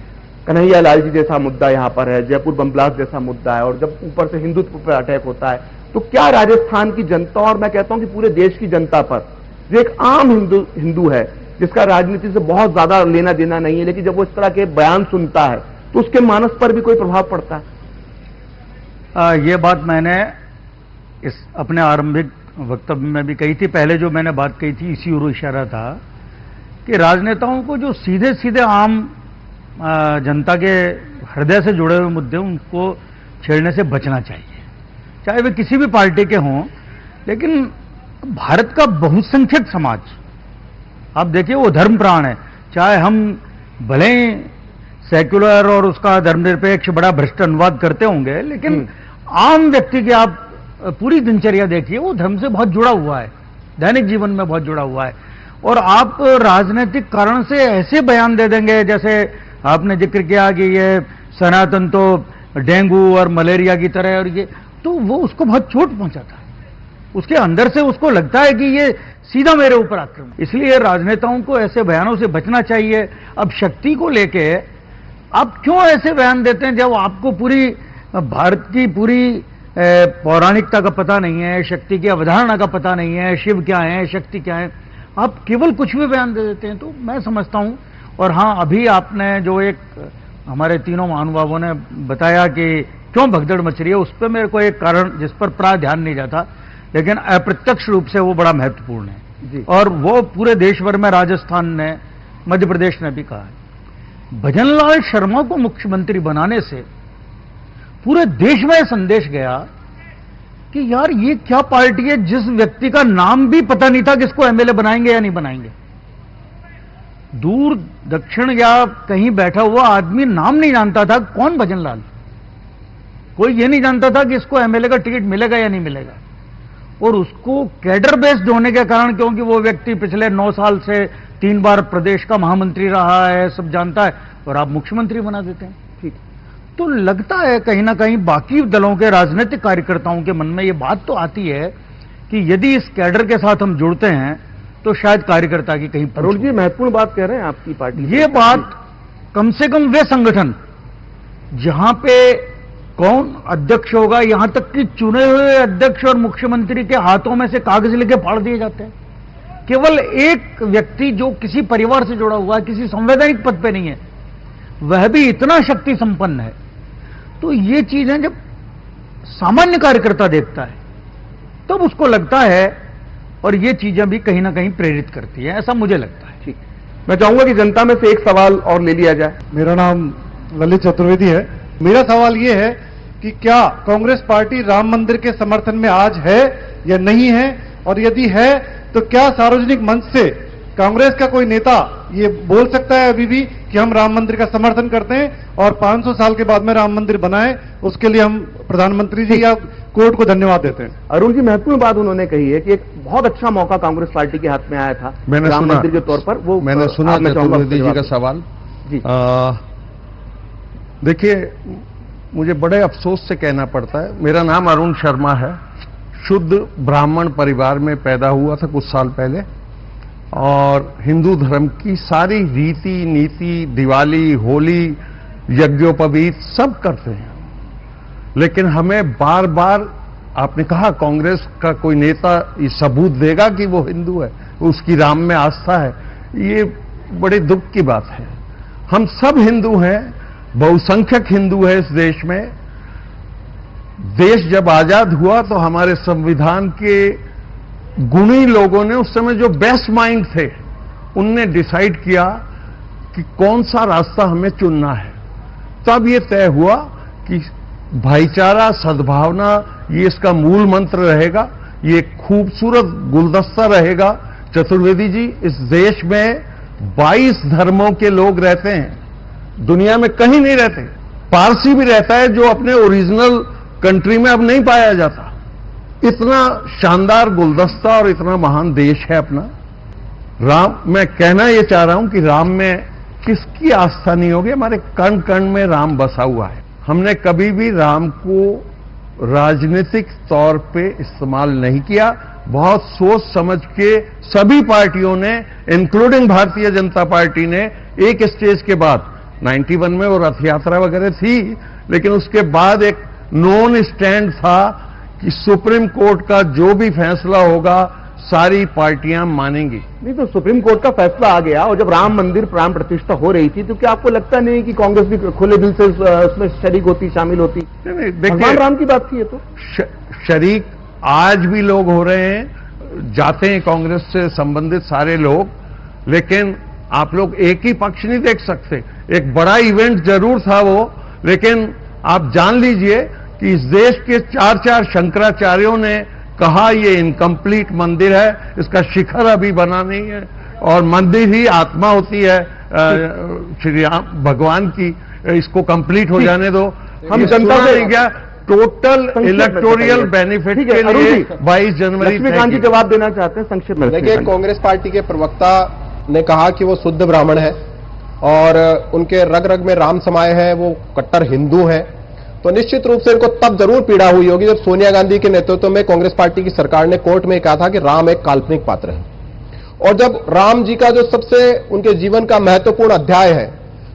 कन्हैया लाल जी जैसा मुद्दा यहां पर है, जयपुर बम ब्लास्ट जैसा मुद्दा है, और जब ऊपर से हिंदुत्व पर अटैक होता है, तो क्या राजस्थान की जनता, और मैं कहता हूं कि पूरे देश की जनता पर, जो एक आम हिंदू है जिसका राजनीति से बहुत ज्यादा लेना देना नहीं है, लेकिन जब वो इस तरह के बयान सुनता है तो उसके मानस पर भी कोई प्रभाव पड़ता है? ये बात मैंने इस अपने आरंभिक वक्तव्य में भी कही थी। पहले जो मैंने बात कही थी इसी ओर इशारा था कि राजनेताओं को जो सीधे सीधे आम जनता के हृदय से जुड़े हुए मुद्दे उनको छेड़ने से बचना चाहिए, चाहे वे किसी भी पार्टी के हों। लेकिन भारत का बहुसंख्यक समाज, आप देखिए, वो धर्म प्राण है। चाहे हम भले ही सेक्युलर और उसका धर्मनिरपेक्ष बड़ा भ्रष्ट अनुवाद करते होंगे, लेकिन आम व्यक्ति की आप पूरी दिनचर्या देखिए, वो धर्म से बहुत जुड़ा हुआ है, दैनिक जीवन में बहुत जुड़ा हुआ है। और आप राजनीतिक कारण से ऐसे बयान दे देंगे, जैसे आपने जिक्र किया कि ये सनातन तो डेंगू और मलेरिया की तरह, और ये तो वो उसको बहुत चोट पहुंचाता है, उसके अंदर से उसको लगता है कि ये सीधा मेरे ऊपर आक्रमण। इसलिए राजनेताओं को ऐसे बयानों से बचना चाहिए। अब शक्ति को लेके आप क्यों ऐसे बयान देते हैं जब आपको पूरी भारत की पूरी पौराणिकता का पता नहीं है, शक्ति की अवधारणा का पता नहीं है, शिव क्या है, शक्ति क्या है, आप केवल कुछ भी बयान दे देते हैं। तो मैं समझता हूं, और हां, अभी आपने जो एक हमारे तीनों महानुभावों ने बताया कि क्यों भगदड़ मच रही है, उस पर मेरे को एक कारण जिस पर प्राय ध्यान नहीं जाता, लेकिन अप्रत्यक्ष रूप से वो बड़ा महत्वपूर्ण है जी। और वो पूरे देश भर में, राजस्थान ने, मध्य प्रदेश ने भी कहा है। भजनलाल शर्मा को मुख्यमंत्री बनाने से पूरे देश में संदेश गया कि यार ये क्या पार्टी है जिस व्यक्ति का नाम भी पता नहीं था कि इसको एमएलए बनाएंगे या नहीं बनाएंगे। दूर दक्षिण या कहीं बैठा हुआ आदमी नाम नहीं जानता था कौन भजन लाल। कोई ये नहीं जानता था कि इसको एमएलए का टिकट मिलेगा या नहीं मिलेगा। और उसको कैडर बेस्ड होने के कारण, क्योंकि वो व्यक्ति पिछले 9 साल से 3 बार प्रदेश का महामंत्री रहा है, सब जानता है, और आप मुख्यमंत्री बना देते हैं। ठीक, तो लगता है कहीं ना कहीं बाकी दलों के राजनीतिक कार्यकर्ताओं के मन में ये बात तो आती है कि यदि इस कैडर के साथ हम जुड़ते हैं तो शायद कार्यकर्ता की कहीं। अरुण जी महत्वपूर्ण बात कह रहे हैं आपकी पार्टी। ये बात कम से कम वे संगठन जहां पे कौन अध्यक्ष होगा, यहां तक कि चुने हुए अध्यक्ष और मुख्यमंत्री के हाथों में से कागज लेके फाड़ दिए जाते हैं। केवल एक व्यक्ति जो किसी परिवार से जुड़ा हुआ है, किसी संवैधानिक पद पे नहीं है, वह भी इतना शक्ति संपन्न है। तो ये चीजें जब सामान्य कार्यकर्ता देखता है तब उसको लगता है, और ये चीजें भी कहीं ना कहीं प्रेरित करती है, ऐसा मुझे लगता है। ठीक, मैं चाहूंगा कि जनता में से एक सवाल और ले लिया जाए। मेरा नाम ललित चतुर्वेदी है। मेरा सवाल ये है कि क्या कांग्रेस पार्टी राम मंदिर के समर्थन में आज है या नहीं है, और यदि है तो क्या सार्वजनिक मंच से कांग्रेस का कोई नेता ये बोल सकता है अभी भी कि हम राम मंदिर का समर्थन करते हैं और 500 साल के बाद में राम मंदिर बनाएं, उसके लिए हम प्रधानमंत्री जी या कोर्ट को धन्यवाद देते हैं। अरुण जी महत्वपूर्ण बात उन्होंने कही है कि एक बहुत अच्छा मौका कांग्रेस पार्टी के हाथ में आया था मैंने राम सुना, मंदिर के तौर पर। वो मैंने सुना चतुर्वेदी जी का सवाल जी। देखिए, मुझे बड़े अफसोस से कहना पड़ता है, मेरा नाम अरुण शर्मा है, शुद्ध ब्राह्मण परिवार में पैदा हुआ था कुछ साल पहले, और हिंदू धर्म की सारी रीति नीति, दिवाली, होली, यज्ञोपवीत सब करते हैं। लेकिन हमें बार बार, आपने कहा कांग्रेस का कोई नेता ये सबूत देगा कि वो हिंदू है, उसकी राम में आस्था है, ये बड़े दुख की बात है। हम सब हिंदू हैं, बहुसंख्यक हिंदू है इस देश में। देश जब आजाद हुआ तो हमारे संविधान के गुणी लोगों ने, उस समय जो बेस्ट माइंड थे, उनने डिसाइड किया कि कौन सा रास्ता हमें चुनना है। तब ये तय हुआ कि भाईचारा, सद्भावना, ये इसका मूल मंत्र रहेगा, ये खूबसूरत गुलदस्ता रहेगा। चतुर्वेदी जी, इस देश में 22 धर्मों के लोग रहते हैं, दुनिया में कहीं नहीं रहते। पारसी भी रहता है जो अपने ओरिजिनल कंट्री में अब नहीं पाया जाता। इतना शानदार गुलदस्ता और इतना महान देश है अपना। राम, मैं कहना यह चाह रहा हूं कि राम में किसकी आस्था नहीं होगी, हमारे कण कण में राम बसा हुआ है। हमने कभी भी राम को राजनीतिक तौर पे इस्तेमाल नहीं किया। बहुत सोच समझ के सभी पार्टियों ने, इंक्लूडिंग भारतीय जनता पार्टी ने, एक स्टेज के बाद 91 में वो रथ यात्रा वगैरह थी, लेकिन उसके बाद एक नॉन स्टैंड था कि सुप्रीम कोर्ट का जो भी फैसला होगा सारी पार्टियां मानेंगी। नहीं तो सुप्रीम कोर्ट का फैसला आ गया, और जब राम मंदिर प्राण प्रतिष्ठा हो रही थी तो क्या आपको लगता नहीं कि कांग्रेस भी खुले दिल से उसमें शरीक होती, शामिल होती? भगवान राम की बात थी ये तो। शरीक आज भी लोग हो रहे हैं, जाते हैं कांग्रेस से संबंधित सारे लोग, लेकिन आप लोग एक ही पक्ष नहीं देख सकते। एक बड़ा इवेंट जरूर था वो, लेकिन आप जान लीजिए कि इस देश के 4 शंकराचार्यों ने कहा ये इनकम्प्लीट मंदिर है, इसका शिखर अभी बना नहीं है, और मंदिर ही आत्मा होती है श्री राम भगवान की, इसको कंप्लीट हो जाने दो। हम जनता से क्या टोटल इलेक्टोरियल बेनिफिट के लिए 22 जनवरी लक्ष्मीकांत जी जवाब देना चाहते हैं संक्षिप्त में। देखिए, कांग्रेस पार्टी के प्रवक्ता ने कहा कि वो शुद्ध ब्राह्मण है और उनके रग रग में राम समाये है, वो कट्टर हिंदू हैं, तो निश्चित रूप से इनको तब जरूर पीड़ा हुई होगी जब सोनिया गांधी के नेतृत्व में कांग्रेस पार्टी की सरकार ने कोर्ट में कहा था कि राम एक काल्पनिक पात्र है। और जब राम जी का जो सबसे उनके जीवन का महत्वपूर्ण अध्याय है,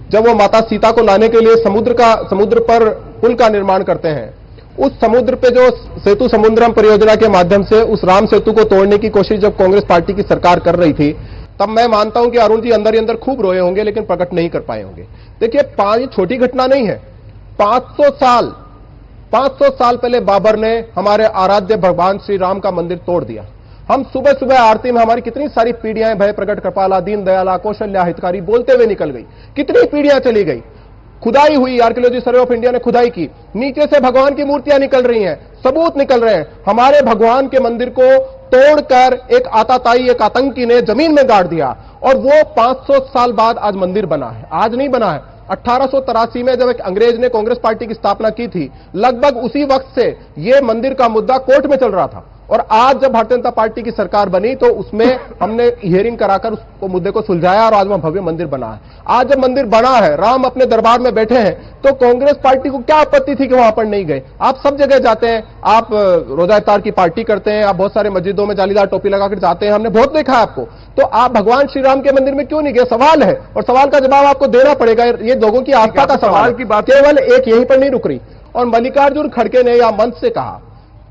जब वो माता सीता को लाने के लिए समुद्र पर पुल का निर्माण करते हैं, उस समुद्र पे जो सेतु समुद्रम परियोजना के माध्यम से उस राम सेतु को तोड़ने की कोशिश जब कांग्रेस पार्टी की सरकार कर रही थी, तब मैं मानता हूं कि अरुण जी अंदर ही अंदर खूब रोए होंगे, लेकिन प्रकट नहीं कर पाए होंगे। देखिए, ये छोटी घटना नहीं है। 500 साल पहले बाबर ने हमारे आराध्य भगवान श्री राम का मंदिर तोड़ दिया। हम सुबह सुबह आरती में हमारी कितनी सारी पीढ़ियां, भय प्रकट कृपाला, दीन दयाला, कौशल्या, हितकारी बोलते हुए निकल गई, कितनी पीढ़ियां चली गई। खुदाई हुई, आर्कियोलॉजी सर्वे ऑफ इंडिया ने खुदाई की, नीचे से भगवान की मूर्तियां निकल रही हैं, सबूत निकल रहे हैं। हमारे भगवान के मंदिर को तोड़कर एक आताताई, एक आतंकी ने जमीन में गाड़ दिया और वो 500 साल बाद आज मंदिर बना है। आज नहीं बना है, 1883 में जब एक अंग्रेज ने कांग्रेस पार्टी की स्थापना की थी, लगभग उसी वक्त से यह मंदिर का मुद्दा कोर्ट में चल रहा था। और आज जब भारतीय जनता पार्टी की सरकार बनी तो उसमें हमने हियरिंग कराकर उस मुद्दे को सुलझाया और आज वहां भव्य मंदिर बना है। आज जब मंदिर बना है, राम अपने दरबार में बैठे हैं, तो कांग्रेस पार्टी को क्या आपत्ति थी कि वहां पर नहीं गए? आप सब जगह जाते हैं, आप रोजा इफ्तार की पार्टी करते हैं, आप बहुत सारे मस्जिदों में जालीदार टोपी लगाकर जाते हैं, हमने बहुत देखा है आपको। तो आप भगवान श्री राम के मंदिर में क्यों नहीं गए? सवाल है और सवाल का जवाब आपको देना पड़ेगा। ये लोगों की आस्था का सवाल की बात केवल एक यहीं पर नहीं रुक रही। और मल्लिकार्जुन खड़गे ने या मंच से कहा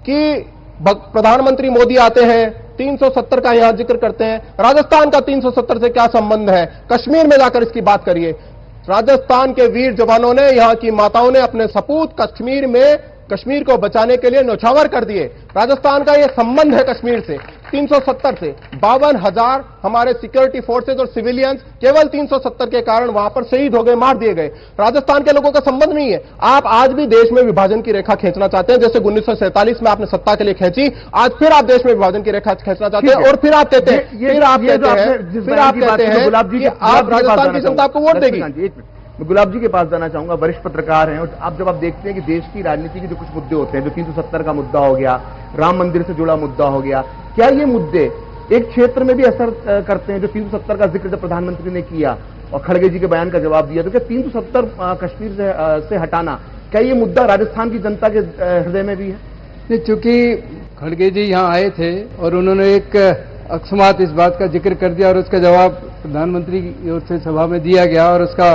कि प्रधानमंत्री मोदी आते हैं, 370 का यहां जिक्र करते हैं, राजस्थान का 370 से क्या संबंध है? कश्मीर में जाकर इसकी बात करिए। राजस्थान के वीर जवानों ने, यहां की माताओं ने अपने सपूत कश्मीर को बचाने के लिए न्यौछावर कर दिए। राजस्थान का यह संबंध है कश्मीर से, 370 से। 52,000 हमारे सिक्योरिटी फोर्सेज और सिविलियंस केवल 370 के कारण वहां पर शहीद हो गए, मार दिए गए। राजस्थान के लोगों का संबंध नहीं है। आप आज भी देश में विभाजन की रेखा खींचना चाहते हैं, जैसे 1947 में आपने सत्ता के लिए खींची, आज फिर आप देश में विभाजन की रेखा खींचना चाहते हैं। और फिर आप कहते हैं कि आप राजस्थान की जनता आपको वोट देगी। मैं गुलाब जी के पास जाना चाहूंगा, वरिष्ठ पत्रकार हैं, और जब आप देखते हैं कि देश की राजनीति के जो कुछ मुद्दे होते हैं, जो 370 का मुद्दा हो गया, राम मंदिर से जुड़ा मुद्दा हो गया, क्या ये मुद्दे एक क्षेत्र में भी असर करते हैं? जो 370 का जिक्र जब प्रधानमंत्री ने किया और खड़गे जी के बयान का जवाब दिया, तो क्या 370 कश्मीर से हटाना, क्या ये मुद्दा राजस्थान की जनता के हृदय में भी है? नहीं, चूंकि खड़गे जी यहाँ आए थे और उन्होंने एक अकस्मात इस बात का जिक्र कर दिया और उसका जवाब प्रधानमंत्री की ओर से सभा में दिया गया और उसका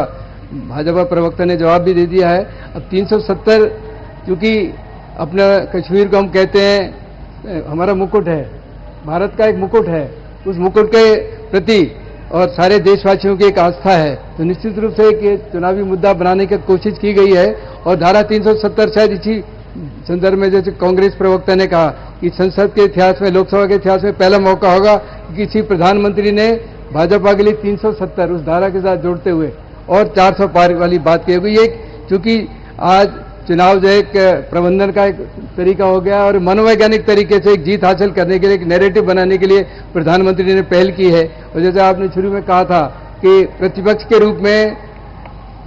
भाजपा प्रवक्ता ने जवाब भी दे दिया है। अब 370, क्योंकि अपना कश्मीर को हम कहते हैं हमारा मुकुट है, भारत का एक मुकुट है, उस मुकुट के प्रति और सारे देशवासियों की एक आस्था है, तो निश्चित रूप से एक चुनावी मुद्दा बनाने की कोशिश की गई है। और धारा 370 शायद इसी संदर्भ में, जैसे कांग्रेस प्रवक्ता ने कहा कि संसद के इतिहास में, लोकसभा के इतिहास में पहला मौका होगा कि किसी प्रधानमंत्री ने भाजपा के लिए 370 उस धारा के साथ जोड़ते हुए और 400 पार वाली बात की होगी। ये चूंकि आज चुनाव जो एक प्रबंधन का एक तरीका हो गया और मनोवैज्ञानिक तरीके से एक जीत हासिल करने के लिए, एक नैरेटिव बनाने के लिए प्रधानमंत्री ने पहल की है। और जैसे आपने शुरू में कहा था कि प्रतिपक्ष के रूप में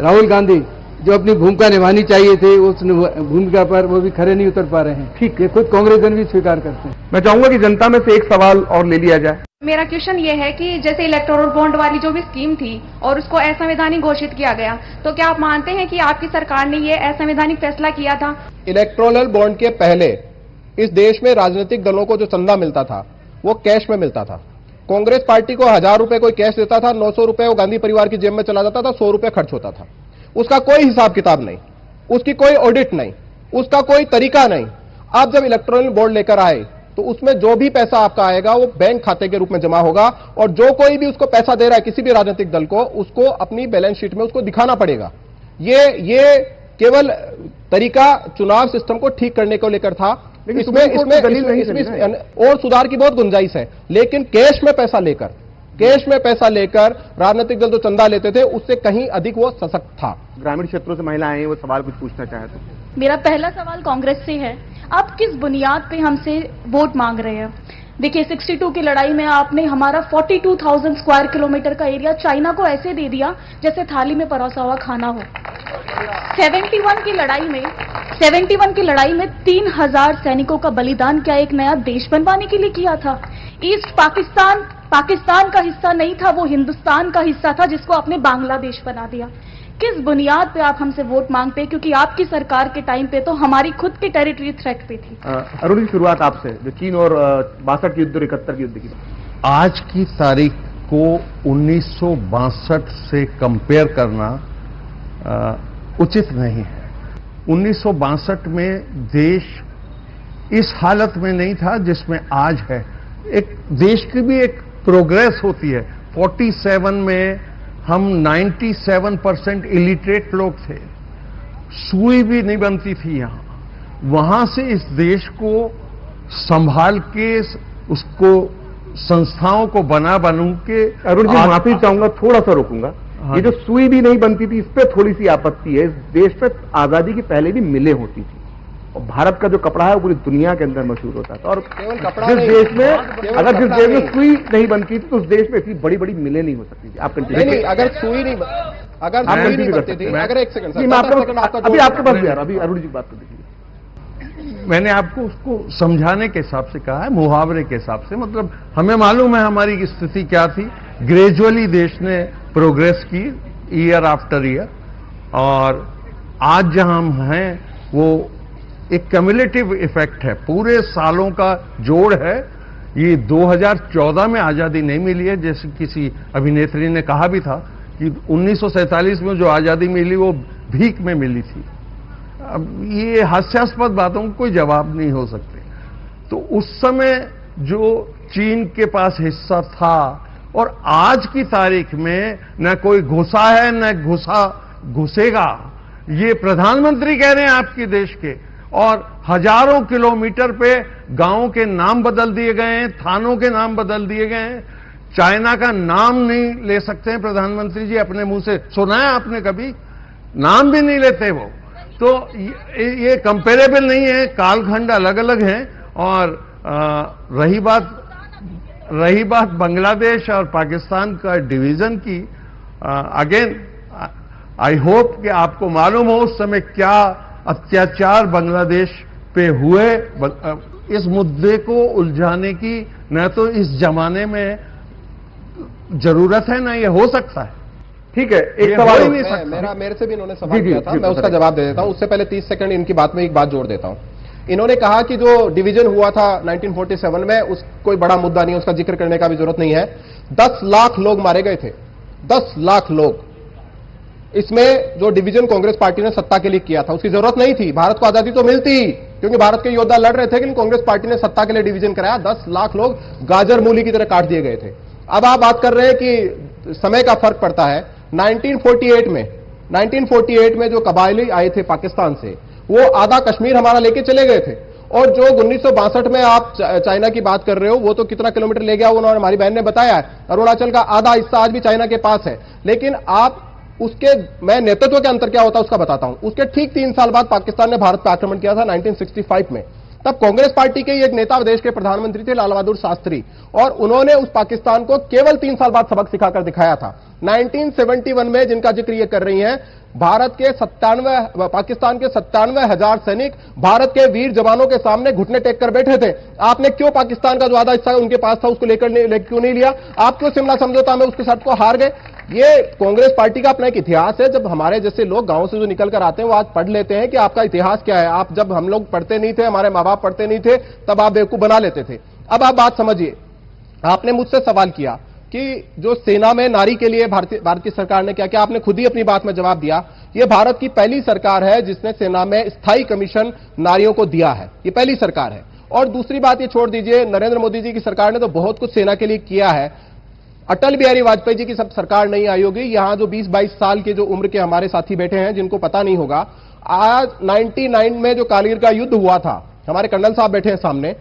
राहुल गांधी जो अपनी भूमिका निभानी चाहिए थी, उस भूमिका पर वो भी खरे नहीं उतर पा रहे हैं। ठीक, ये खुद कांग्रेसजन भी स्वीकार करते हैं। मैं चाहूंगा कि जनता में से एक सवाल और ले लिया जाए। मेरा क्वेश्चन ये है कि जैसे इलेक्टोरल बॉन्ड वाली जो भी स्कीम थी और उसको असंवैधानिक घोषित किया गया, तो क्या आप मानते हैं कि आपकी सरकार ने ये असंवैधानिक फैसला किया था? इलेक्टोरल बॉन्ड के पहले इस देश में राजनीतिक दलों को जो चंदा मिलता था वो कैश में मिलता था। कांग्रेस पार्टी को 1000 रुपए कोई कैश देता था, 900 रुपए वो गांधी परिवार की जेब में चला जाता था, 100 रुपए खर्च होता था। उसका कोई हिसाब किताब नहीं, उसकी कोई ऑडिट नहीं, उसका कोई तरीका नहीं। आप जब इलेक्टोरल बॉन्ड लेकर आए तो उसमें जो भी पैसा आपका आएगा वो बैंक खाते के रूप में जमा होगा और जो कोई भी उसको पैसा दे रहा है किसी भी राजनीतिक दल को, उसको अपनी बैलेंस शीट में उसको दिखाना पड़ेगा। ये केवल तरीका चुनाव सिस्टम को ठीक करने को लेकर था। इसमें और सुधार की बहुत गुंजाइश है, लेकिन कैश में पैसा लेकर राजनीतिक दल जो चंदा लेते थे उससे कहीं अधिक वो सशक्त था। ग्रामीण क्षेत्रों से महिलाएं हैं, वो सवाल कुछ पूछना चाहे तो। मेरा पहला सवाल कांग्रेस से है, आप किस बुनियाद पे हमसे वोट मांग रहे हैं? देखिए 62 की लड़ाई में आपने हमारा 42,000 स्क्वायर किलोमीटर का एरिया चाइना को ऐसे दे दिया जैसे थाली में परोसा हुआ खाना हो। 71 की लड़ाई में 3000 सैनिकों का बलिदान क्या एक नया देश बनवाने के लिए किया था? ईस्ट पाकिस्तान का हिस्सा नहीं था, वो हिंदुस्तान का हिस्सा था जिसको आपने बांग्लादेश बना दिया। किस बुनियाद पे आप हमसे वोट मांगते हैं? क्योंकि आपकी सरकार के टाइम पे तो हमारी खुद की टेरिटरी थ्रेट पे थी। अरुण की शुरुआत आपसे, जो चीन और 62 के युद्ध और 71 के युद्ध की। आज की तारीख को 1962 से कंपेयर करना उचित नहीं है। 1962 में देश इस हालत में नहीं था जिसमें आज है। एक देश की भी एक प्रोग्रेस होती है। 47 में हम 97% इलिटरेट लोग थे, सुई भी नहीं बनती थी यहां। वहां से इस देश को संभाल के उसको संस्थाओं को बनू के। अरुण जी माफी चाहूंगा, थोड़ा सा रोकूंगा। ये जो सुई भी नहीं बनती थी, इस पे थोड़ी सी आपत्ति है। इस देश पे आजादी के पहले भी मिलें होती थी, और भारत का जो कपड़ा है वो पूरी दुनिया के अंदर मशहूर होता था। और केवल कपड़ा जिस नहीं, देश में केवल अगर जिस कपड़ा देश में नहीं। सुई नहीं बनती थी तो उस देश में इतनी बड़ी बड़ी मिलें नहीं हो सकती थी। आप नहीं, अगर सुई नहीं बनती थी, अगर एक सेकंड अभी आपके पास भी आ रहा, अभी अरुण जी की बात कर दीजिए। मैंने आपको उसको समझाने के हिसाब से कहा है, मुहावरे के हिसाब से। मतलब हमें मालूम है हमारी स्थिति क्या थी। ग्रेजुअली देश ने प्रोग्रेस की ईयर आफ्टर ईयर, और आज जहां हम हैं वो एक कम्युलेटिव इफेक्ट है, पूरे सालों का जोड़ है। ये 2014 में आजादी नहीं मिली है, जैसे किसी अभिनेत्री ने कहा भी था कि 1947 में जो आजादी मिली वो भीख में मिली थी। अब ये हास्यास्पद बातों को कोई जवाब नहीं हो सकते। तो उस समय जो चीन के पास हिस्सा था और आज की तारीख में न कोई घुसा है न घुसेगा, ये प्रधानमंत्री कह रहे हैं आपके देश के। और हजारों किलोमीटर पे गांवों के नाम बदल दिए गए हैं, थानों के नाम बदल दिए गए हैं। चाइना का नाम नहीं ले सकते हैं प्रधानमंत्री जी अपने मुंह से, सुना है आपने कभी? नाम भी नहीं लेते वो। तो ये कंपेरेबल नहीं है, कालखंड अलग अलग हैं। और रही बात बांग्लादेश और पाकिस्तान का डिवीजन की, अगेन आई होप कि आपको मालूम हो उस समय क्या अत्याचार बांग्लादेश पे हुए। इस मुद्दे को उलझाने की न तो इस जमाने में जरूरत है ना ये हो सकता है। ठीक है, एक सवाल ही नहीं सकता। मेरे से भी इन्होंने सवाल किया था, मैं उसका जवाब दे देता हूं। उससे पहले 30 सेकंड इनकी बात में एक बात जोड़ देता हूं। इन्होंने कहा कि जो डिवीजन हुआ था 1947 में, उस कोई बड़ा मुद्दा नहीं है, उसका जिक्र करने का भी जरूरत नहीं है। 10 लाख लोग मारे गए थे, 10 लाख लोग। इसमें जो डिवीजन कांग्रेस पार्टी ने सत्ता के लिए किया था उसकी जरूरत नहीं थी। भारत को आजादी तो मिलती, क्योंकि भारत के योद्धा लड़ रहे थे, लेकिन कांग्रेस पार्टी ने सत्ता के लिए डिवीजन कराया। 10 लाख लोग गाजर मूली की तरह काट दिए गए थे। अब आप बात कर रहे हैं कि समय का फर्क पड़ता है। 1948 में जो कबायली आए थे पाकिस्तान से, वो आधा कश्मीर हमारा लेके चले गए थे। और जो 1962 में आप चाइना की बात कर रहे हो, वो तो कितना किलोमीटर ले गया उन्होंने, हमारी बहन ने बताया है। अरुणाचल का आधा हिस्सा आज भी चाइना के पास है। लेकिन आप उसके, मैं नेतृत्व के अंतर क्या होता है उसका बताता हूं। उसके ठीक 3 साल बाद पाकिस्तान ने भारत पर आक्रमण किया था 1965 में। तब कांग्रेस पार्टी के एक नेता देश के प्रधानमंत्री थे, लाल बहादुर शास्त्री, और उन्होंने उस पाकिस्तान को केवल 3 साल बाद सबक सिखाकर दिखाया था। 1971 में जिनका जिक्र ये कर रही हैं, भारत के 97 पाकिस्तान के 97,000 सैनिक भारत के वीर जवानों के सामने घुटने टेक कर बैठे थे। आपने क्यों पाकिस्तान का जो आधा हिस्सा उनके पास था उसको लेकर क्यों नहीं लिया? आप क्यों शिमला समझौता में उसके साथ को हार गए? ये कांग्रेस पार्टी का अपना एक इतिहास है। जब हमारे जैसे लोग गांव से जो निकल कर आते हैं वो आज पढ़ लेते हैं कि आपका इतिहास क्या है। आप जब हम लोग पढ़ते नहीं थे, हमारे माँ बाप पढ़ते नहीं थे, तब आप बेवकूफ बना लेते थे। अब आप बात समझिए। आपने मुझसे सवाल किया कि जो सेना में नारी के लिए भारत की सरकार ने क्या किया, आपने खुद ही अपनी बात में जवाब दिया। यह भारत की पहली सरकार है जिसने सेना में स्थायी कमीशन नारियों को दिया है, ये पहली सरकार है। और दूसरी बात ये छोड़ दीजिए, नरेंद्र मोदी जी की सरकार ने तो बहुत कुछ सेना के लिए किया है। अटल बिहारी वाजपेयी जी की सब सरकार नहीं आई होगी। यहां जो 20-22 साल के जो उम्र के हमारे साथी बैठे हैं जिनको पता नहीं होगा, आज 99 में जो कारगिल का युद्ध हुआ था, हमारे कर्नल साहब बैठे हैं सामने,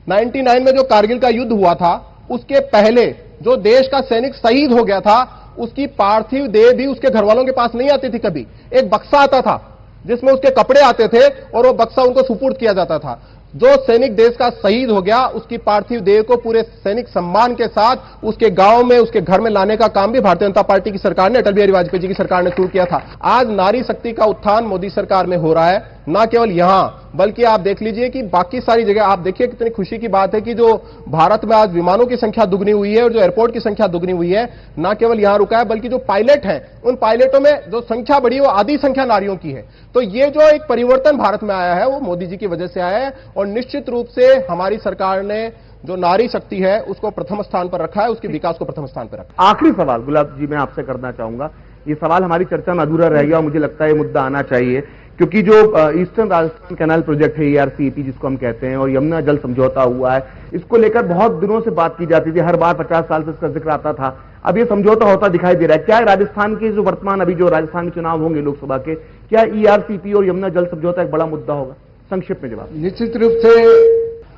99 में जो कारगिल का युद्ध हुआ था उसके पहले जो देश का सैनिक शहीद हो गया था उसकी पार्थिव देह भी उसके घर वालों के पास नहीं आती थी। कभी एक बक्सा आता था जिसमें उसके कपड़े आते थे और वो बक्सा उनको सुपुर्द किया जाता था। जो सैनिक देश का शहीद हो गया उसकी पार्थिव देह को पूरे सैनिक सम्मान के साथ उसके गांव में, उसके घर में लाने का काम भी भारतीय जनता पार्टी की सरकार ने, अटल बिहारी वाजपेयी जी की सरकार ने शुरू किया था। आज नारी शक्ति का उत्थान मोदी सरकार में हो रहा है, ना केवल यहां बल्कि आप देख लीजिए कि बाकी सारी जगह। आप देखिए कितनी खुशी की बात है कि जो भारत में आज विमानों की संख्या दुगनी हुई है और जो एयरपोर्ट की संख्या दुगनी हुई है, ना केवल यहां रुका है बल्कि जो पायलट हैं उन पायलटों में जो संख्या बढ़ी है वो आधी संख्या नारियों की है। तो ये जो एक परिवर्तन भारत में आया है वो मोदी जी की वजह से आया है। और निश्चित रूप से हमारी सरकार ने जो नारी शक्ति है उसको प्रथम स्थान पर रखा है, उसके विकास को प्रथम स्थान पर रखा। आखिरी सवाल गुलाब जी मैं आपसे करना चाहूंगा। ये सवाल हमारी चर्चा में अधूरा रह गया और मुझे लगता है ये मुद्दा आना चाहिए, क्योंकि जो ईस्टर्न राजस्थान कैनाल प्रोजेक्ट है, ERCP जिसको हम कहते हैं, और यमुना जल समझौता हुआ है, इसको लेकर बहुत दिनों से बात की जाती थी। हर बार 50 साल से इसका जिक्र आता था। अब ये समझौता होता दिखाई दे रहा है। क्या राजस्थान के जो वर्तमान अभी जो राजस्थान के चुनाव होंगे लोकसभा के, क्या ERCP और यमुना जल समझौता एक बड़ा मुद्दा होगा? संक्षिप्त में जवाब। निश्चित रूप से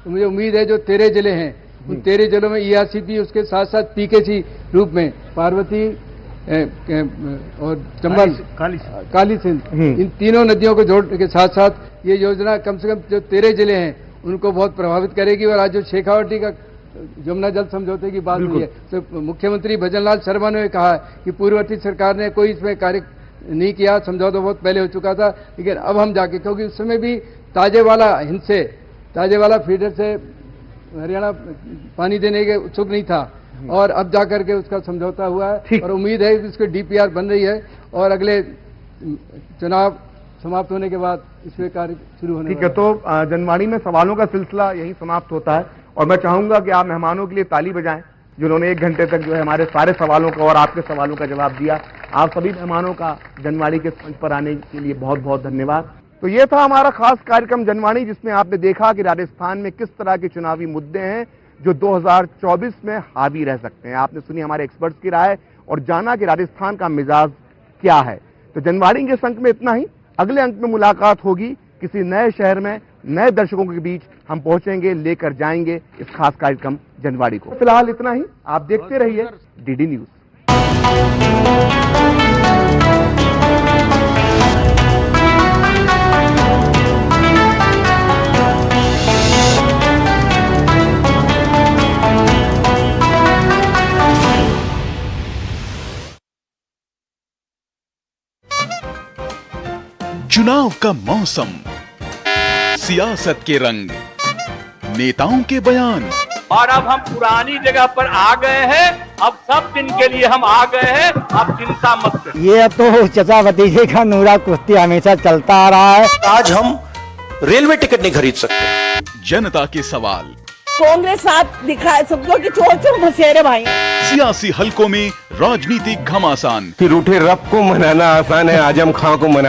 मुझे उम्मीद है जो 13 जिले हैं उन 13 जिलों में ERCP, उसके साथ साथ PKC रूप में पार्वती और चंबल, काली सिंध, इन तीनों नदियों को जोड़ने के साथ साथ ये योजना कम से कम जो 13 जिले हैं उनको बहुत प्रभावित करेगी। और आज जो शेखावटी का यमुना जल समझौते की बात हुई है, तो मुख्यमंत्री भजनलाल शर्मा ने कहा कि पूर्ववर्ती सरकार ने कोई इसमें कार्य नहीं किया, समझौता बहुत पहले हो चुका था, लेकिन अब हम जाके, क्योंकि उस समय भी ताजेवाला फीडर से हरियाणा पानी देने के उत्सुक नहीं था, और अब जाकर के उसका समझौता हुआ है और उम्मीद है कि उसकी डीपीआर बन रही है और अगले चुनाव समाप्त होने के बाद इसमें कार्य शुरू होने ठीक है। तो जनवाणी में सवालों का सिलसिला यही समाप्त होता है और मैं चाहूंगा कि आप मेहमानों के लिए ताली बजाएं जिन्होंने 1 घंटे तक जो है हमारे सारे सवालों का और आपके सवालों का जवाब दिया। आप सभी मेहमानों का जनवाणी के मंच पर आने के लिए बहुत बहुत धन्यवाद। तो ये था हमारा खास कार्यक्रम जनवाणी, जिसमें आपने देखा कि राजस्थान में किस तरह के चुनावी मुद्दे हैं जो 2024 में हावी रह सकते हैं। आपने सुनी हमारे एक्सपर्ट्स की राय और जाना कि राजस्थान का मिजाज क्या है। तो जनवाणी के इस अंक में इतना ही। अगले अंक में मुलाकात होगी किसी नए शहर में, नए दर्शकों के बीच हम पहुंचेंगे, लेकर जाएंगे इस खास कार्यक्रम जनवाणी को। फिलहाल इतना ही। आप देखते रहिए डीडी न्यूज। चुनाव का मौसम, सियासत के रंग, नेताओं के बयान, और अब हम पुरानी जगह पर आ गए हैं। अब सब दिन के लिए हम आ गए हैं, अब चिंता मत करें। ये तो चचा भतीजे का नूरा कुश्ती हमेशा चलता आ रहा है। आज हम रेलवे टिकट नहीं खरीद सकते। जनता के सवाल, कांग्रेस साथ दिखाए, समझो कि चोर चोर मसेरे भाई। सियासी हलकों में राजनीतिक घमासान, कि रूठे रब को मनाना आसान है, आजम खां को मनाना